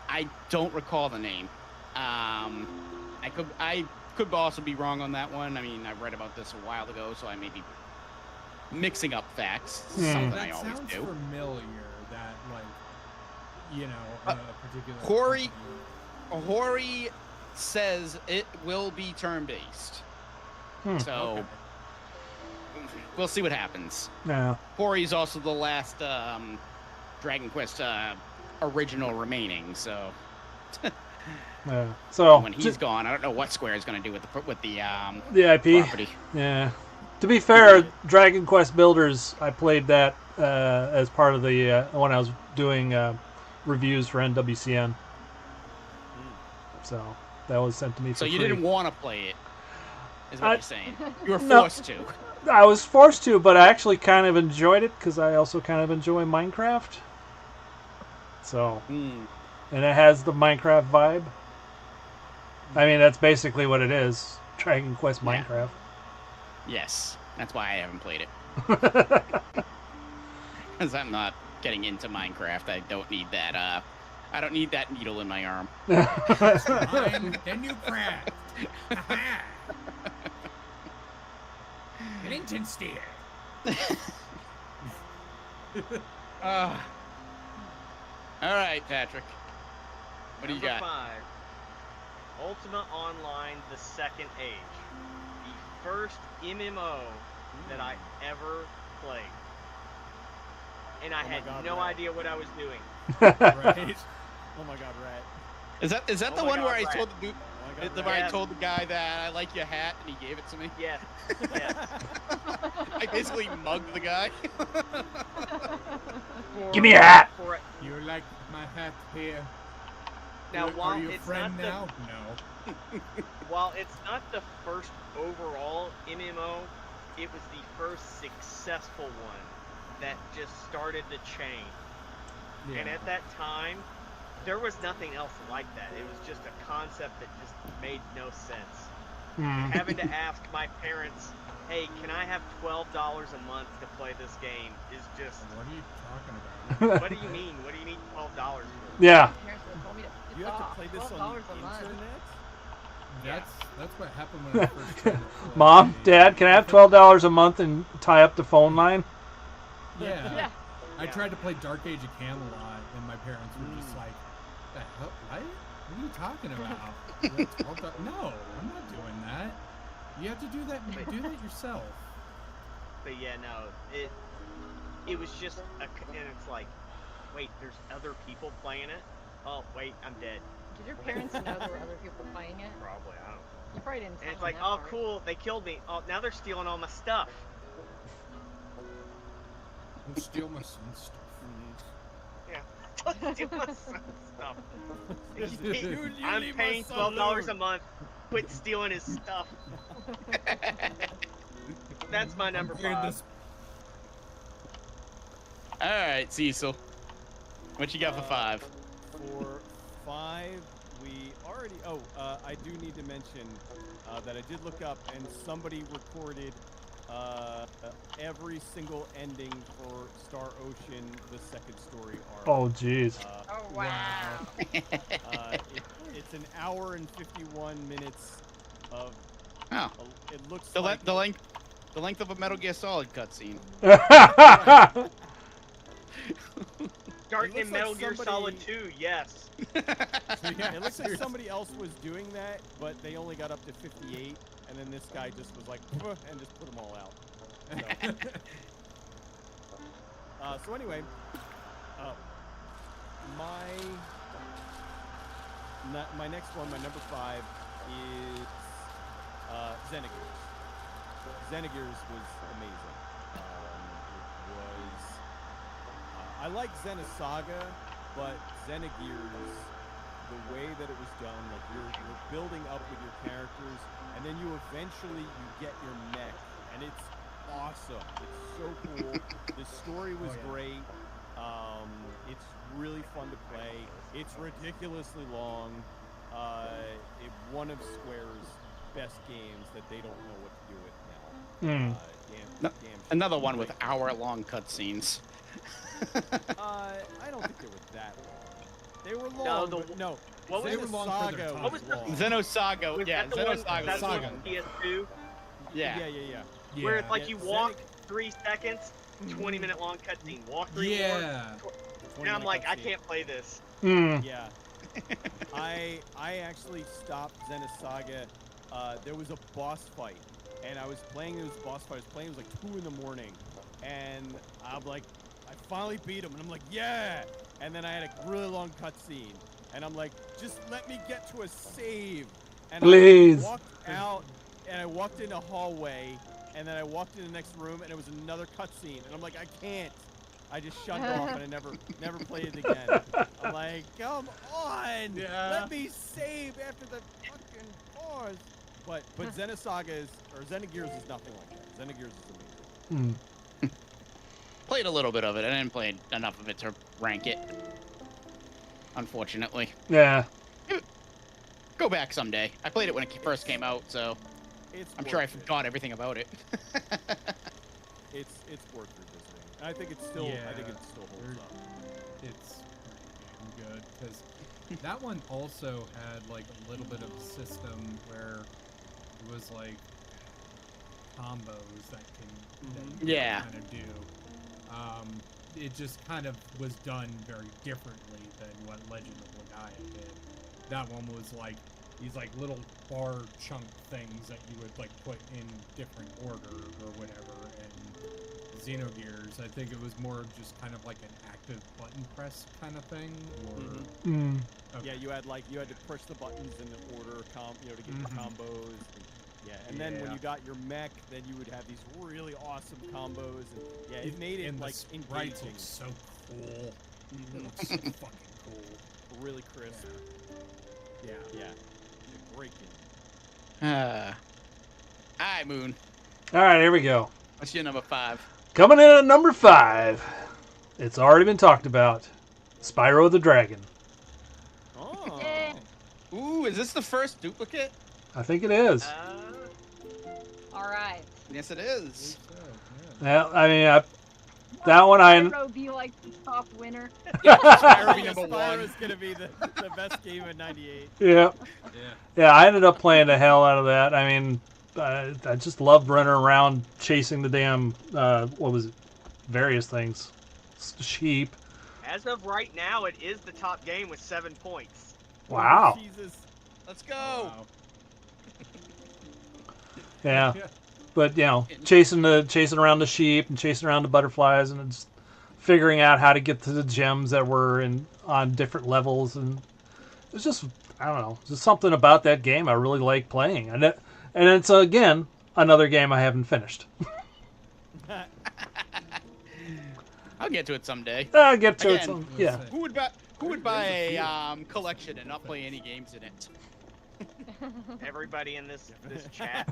I don't recall the name. I could also be wrong on that one. I mean, I read about this a while ago, so I may be mixing up facts. Something That I always sounds do. familiar. That like, you know, a particular. Hori says it will be turn-based. So we'll see what happens. Yeah. Hori's also the last Dragon Quest original remaining. So Yeah. So when he's gone, I don't know what Square is going to do with the IP property. Yeah. To be fair, Dragon Quest Builders, I played that as part of the when I was doing reviews for NWCN. So that was sent to me for So you free. didn't want to play it, is what you're saying. You were forced to. I was forced to, but I actually kind of enjoyed it because I also kind of enjoy Minecraft. So, and it has the Minecraft vibe. I mean, that's basically what it is. Dragon Quest Minecraft. Yes, that's why I haven't played it. Because I'm not getting into Minecraft. I don't need that. I don't need that needle in my arm. Then you craft. Bennington steer. All right, Patrick. What do you got? Number 5. Ultima Online: The Second Age. The first MMO that I ever played. And I had no idea what I was doing. Right. Oh my God, Rat. Is that the one where I told the dude? Where I told the guy that I like your hat and he gave it to me? Yes. I basically mugged the guy. Give me a hat. You like my hat here? Now, while are you a it's friend not now? No. While it's not the first overall MMO, it was the first successful one that just started the chain. Yeah. And at that time, there was nothing else like that. It was just a concept that just made no sense. Having to ask my parents, hey, can I have $12 a month to play this game is just... What are you talking about? What do you mean? What do you need $12 for? Yeah. You have to play this on the internet? That's what happened when I first tried to play. Mom, Dad, can I have $12 a month and tie up the phone line? Yeah. I tried to play Dark Age of Camelot, and my parents were just like, "The hell? What are you talking about?" No, I'm not doing that. You have to do that. Do that yourself. But yeah, no, it was just and it's like, wait, there's other people playing it. Oh wait, I'm dead. Did your parents know there were other people playing it? Probably, I don't know. You probably didn't tell And it's them like, that oh part. cool, they killed me. Oh, now they're stealing all my stuff. Don't steal my son's stuff. Yeah, don't steal my son's stuff. Dude, you I'm leave my paying son $12 a alone. month. Quit stealing his stuff. That's my number 5. All right, Cecil. What you got for 5? For 5, we already. Oh, I do need to mention that I did look up, and somebody recorded every single ending for Star Ocean: The Second Story arc. Oh, jeez. Oh, wow. It's an hour and 51 minutes of. Oh. It looks The like length of a Metal Gear Solid cutscene. Starting looks in Metal like Gear somebody- Solid 2, yes. It looks like somebody else was doing that, but they only got up to 58, and then this guy just was like, "Pff," and just put them all out. So anyway, my next one, my number 5, is Xenogears. Xenogears was amazing. It was. I like Xenosaga, but Xenogears, the way that it was done, like you're building up with your characters, and then you eventually get your mech, and it's awesome. It's so cool. The story was great. It's really fun to play. It's ridiculously long. One of Square's best games that they don't know what to do with now. Another one with hour-long cutscenes. I don't think they were that long. They were long. No, what was They were long for their Xenosaga time. What was the- long. Xenosaga, Was yeah, that the one- Xenosaga. that's the one Saga. on PS2? Yeah. Yeah. Where it's like you walk Xenogears- 3 seconds, 20-minute long cutscene. Walk 3 more. Yeah. And I'm like, I 20-minute can't play this. Mm. Yeah. I actually stopped Xenosaga. There was a boss fight, and I was playing this boss fight. I was playing. It was like 2 in the morning, and I'm like, I finally beat him, and I'm like, yeah. And then I had a really long cutscene, and I'm like, just let me get to a save. And Please. I walked out, and I walked in a hallway, and then I walked in the next room, and it was another cutscene, and I'm like, I can't. I just shut it off, and I never played it again. I'm like, come on, let me save after the fucking pause. But Xenosaga Xenogears is nothing like that. Xenogears is amazing. Played a little bit of it. I didn't play enough of it to rank it. Unfortunately. Yeah. Go back someday. I played it when it first came out, so It's I'm sure I worth it. forgot everything about it. It's worth revisiting. And I think it still holds up. It's pretty damn good because that one also had like a little bit of a system where it was like combos that you Yeah. kind of do. It just kind of was done very differently than what Legend of Legaia did. That one was like these like little bar chunk things that you would like put in different order or whatever. And Xenogears, I think it was more of just kind of like an active button press kind of thing. Or Mm. okay. Yeah, you had to push the buttons in the order, to get your combos. And then when Yeah. you got your mech, then you would have these really awesome combos. And yeah, it made it and like the sprites engaging, look so cool. It looks so fucking cool. really crisp. Yeah. Yeah, it's a great game. Alright, Moon. All right, here we go. What's your number 5? Coming in at number 5. It's already been talked about. Spyro the Dragon. Oh. Eh. Ooh, is this the first duplicate? I think it is. All right. Yes, it is. So, yeah. Well, I mean, That one I. Spyro be like the top winner. Spyro be number one. Spyro's gonna be the best game in '98. Yeah. Yeah. Yeah, I ended up playing the hell out of that. I mean, I just loved running around chasing the damn, what was it? Various things. Sheep. As of right now, it is the top game with 7 points. Wow. Oh, Jesus. Let's go. Wow. Yeah. But, you know, chasing around the sheep and chasing around the butterflies and just figuring out how to get to the gems that were on different levels. And it's just, I don't know, just something about that game I really like playing. And it's, again, another game I haven't finished. I'll get to it someday. I'll get to Again, it. Yeah. Who would buy a collection and not play any games in it? Everybody in this chat.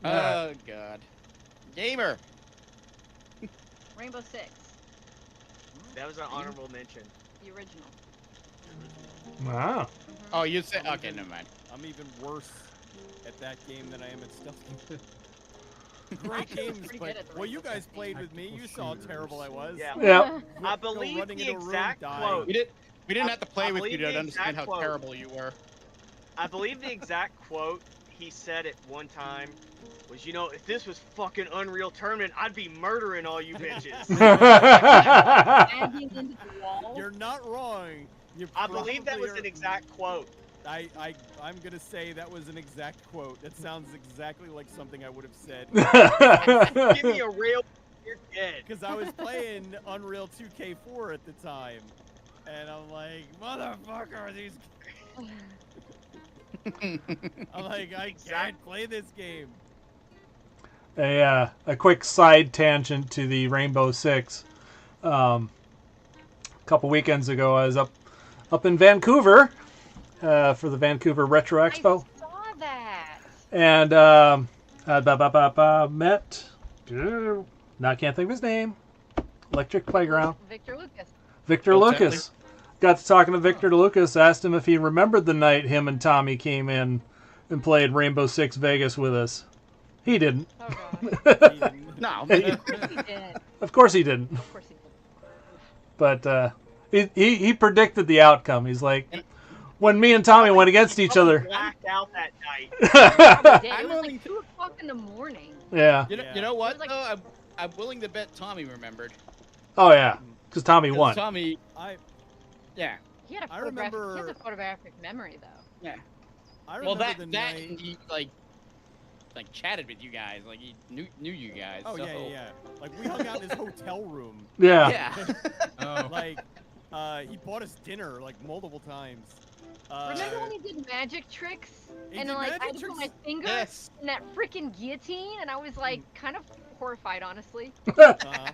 Oh God, gamer. Rainbow Six, That was an honorable mention. the original. Wow. Oh, you said okay. Never mind. I'm even worse at that game than I am at Stealth Game. Great Actually, games, pretty but good at the well, you Rainbow guys Six played game. with me. You saw how terrible I was. Yeah. Yeah. I Go believe running the in a room, exact die. quote. We didn't have to play I with you believe to the understand how exact quote. terrible you were. I believe the exact quote he said at one time was, you know, if this was fucking Unreal Tournament, I'd be murdering all you bitches. Landing into the wall. You're not wrong. You I believe that was probably an are- exact quote. I'm gonna say that was an exact quote. That sounds exactly like something I would have said. Give me a real, you're dead. Because I was playing Unreal 2K4 at the time, and I'm like, motherfucker, these. I'm like, I can't play this game. A quick side tangent to the Rainbow Six. A couple weekends ago, I was up in Vancouver for the Vancouver Retro Expo, I saw that. and met. Now I can't think of his name. Electric Playground. Victor Lucas. Victor Oh, Lucas. Got to talking to Victor Lucas. Asked him if he remembered the night him and Tommy came in and played Rainbow Six Vegas with us. He didn't. Oh god. No. Of course he did. Of course he didn't. Of course he did. But he predicted the outcome. He's like, when me and Tommy went against each other. Blacked out that night. Probably did. I'm It was only- like 2 o'clock in the morning. Yeah. You know what? It was like- though? I'm willing to bet Tommy remembered. Oh yeah. Because Tommy 'Cause won. Tommy, I yeah. He had a I photographic, he remember- has a photographic memory though. Yeah. I Well, remember that the that night. and he like chatted with you guys, like he knew you guys. Oh so. yeah. Like we hung out in his hotel room. Yeah. Yeah. Oh. Like he bought us dinner like multiple times. Remember when he did magic tricks? He And did like I magic had to put my tricks? finger Yes. in that freaking guillotine, and I was like kind of horrified, honestly. Uh-huh.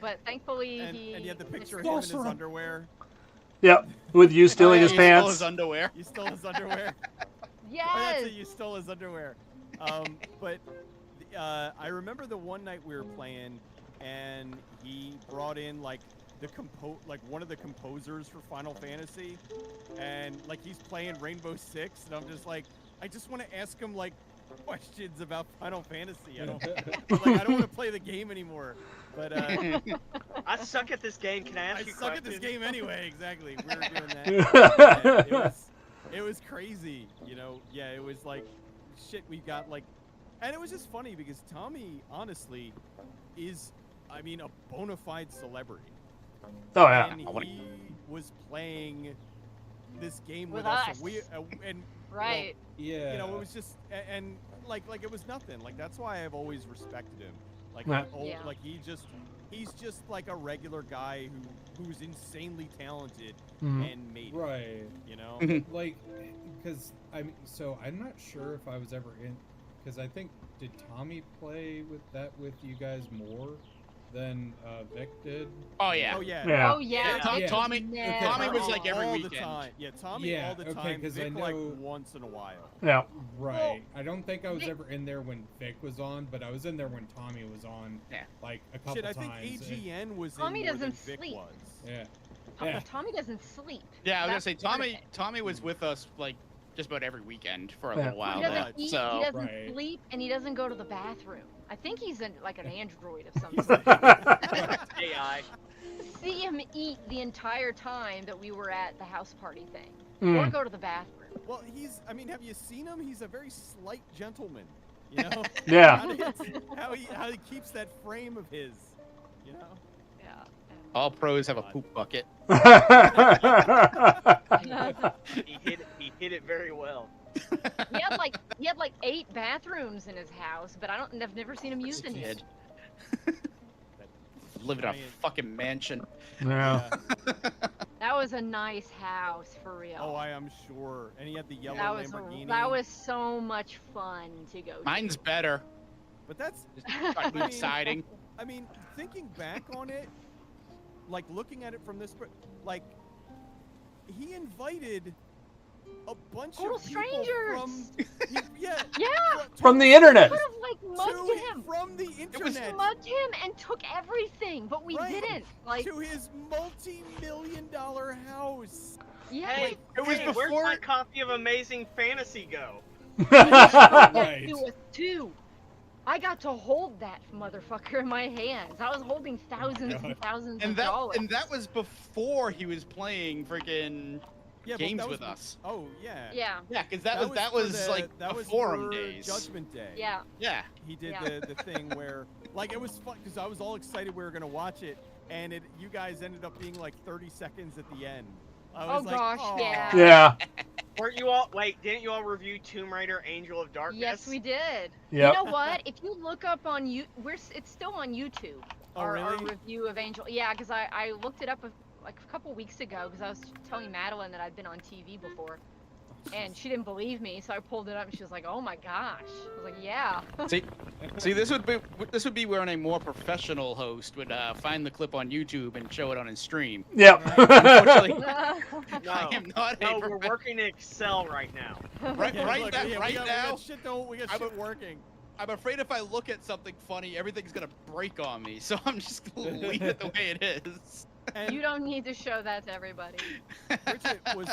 But thankfully and he. you had the picture of him in his Sorcerer. underwear. Yep. With you stealing his He stole pants. his underwear. You stole his underwear. Oh, Yes. that's it. You stole his underwear. But I remember the one night we were playing, and he brought in like one of the composers for Final Fantasy, and like he's playing Rainbow Six, and I'm just like, I just want to ask him like questions about Final Fantasy. I don't want to play the game anymore. But I suck at this game. Can I ask I you suck at questions? this game anyway. Exactly. We were doing that. Yeah, it was crazy. You know. Yeah. It was like shit. We got like, and it was just funny because Tommy, honestly, is, I mean, a bona fide celebrity. Oh yeah. And he was playing this game With with us. us. And we and Right. Yeah. you know, it was just and like it was nothing. Like that's why I've always respected him. Like Yeah. like he's just like a regular guy who's insanely talented Mhm. and made it, Right. you know. Like, because I'm not sure if I was ever in, because I think did Tommy play with you guys more than Vic did? Oh yeah. Oh yeah. Yeah. Oh yeah. Tommy, Yeah. Tommy, Never. Tommy was like every all weekend. the time. Yeah, Tommy Yeah, all the okay, time. 'cause I Vic like know- once in a while. Yeah. Right. I don't think I was Vic- ever in there when Vic was on, but I was in there when Tommy was on. Yeah. Like a couple Shit, I think times. AGN was Tommy in more than doesn't Vic sleep. was. Yeah. Oh, Yeah. Tommy doesn't sleep. Yeah, I was gonna That's say part of Tommy. it. Tommy was with us like just about every weekend for a Yeah. little while He now. doesn't eat, So he doesn't Right. sleep, and he doesn't go to the bathroom. I think he's like an android of some sort. AI. See him eat the entire time that we were at the house party thing, or Mm. go to the bathroom. Well, I mean, have you seen him? He's a very slight gentleman. You know? Yeah. how he keeps that frame of his. You know? Yeah. all pros have a poop bucket. He hit it very well. he had like 8 bathrooms in his house, but I've never seen him use any. Kid. Live in a fucking mansion. Yeah. That was a nice house for real. Oh, I am sure. And he had the yellow Lamborghini. That was so much fun to go. Mine's better. But that's Fucking exciting. I mean, thinking back on it, like looking at it from this, like he invited a bunch Total of people strangers. yeah, From the internet. Could have like mugged him. From the internet. Mugged him and took everything, but we Right. didn't. Like, to his multi-million-dollar house. yeah. Hey, It was where's before- my copy of Amazing Fantasy go? Right. It was 2. I got to hold that motherfucker in my hands. I was holding thousands and thousands And of that dollars. was before he was playing freaking Yeah, but games that was with us. Oh yeah. Yeah, Yeah, because that for was the- like that the was forum for days. Judgment Day. yeah. Yeah. He did Yeah. the thing where, like, it was fun because I was all excited we were gonna watch it, and you guys ended up being like 30 seconds at the end. I was Oh, like, gosh, "Aw." yeah. Yeah. Weren't you all? Wait, didn't you all review Tomb Raider: Angel of Darkness? Yes, we did. Yep. You know what? If you look up on it's still on YouTube. Oh, our really? review of Angel. Yeah, because I looked it up like a couple weeks ago because I was telling Madeline that I'd been on TV before, and she didn't believe me, so I pulled it up and she was like, "Oh my gosh!" I was like, "Yeah." See, this would be when a more professional host would find the clip on YouTube and show it on his stream. Yep. Unfortunately, No, I am not no, a we're working in Excel right now. Right, Yeah, right, look, now, yeah, right we got now. we got I'm shit working. I'm afraid if I look at something funny, everything's gonna break on me. So I'm just gonna leave it the way it is. And You don't need to show that to everybody. Bridget, was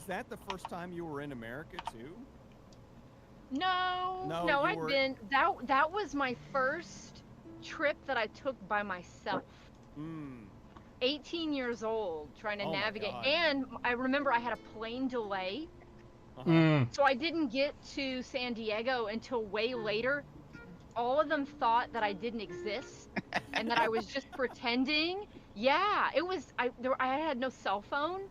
that the first time you were in America too? No, No, no, you I'd were- been that was my first trip that I took by myself. Mm. 18 years old, trying to Oh my navigate, God. and I remember I had a plane delay, Uh-huh. Mm. so I didn't get to San Diego until way later. All of them thought that I didn't exist and that I was just pretending. Yeah, it was. I had no cell phone,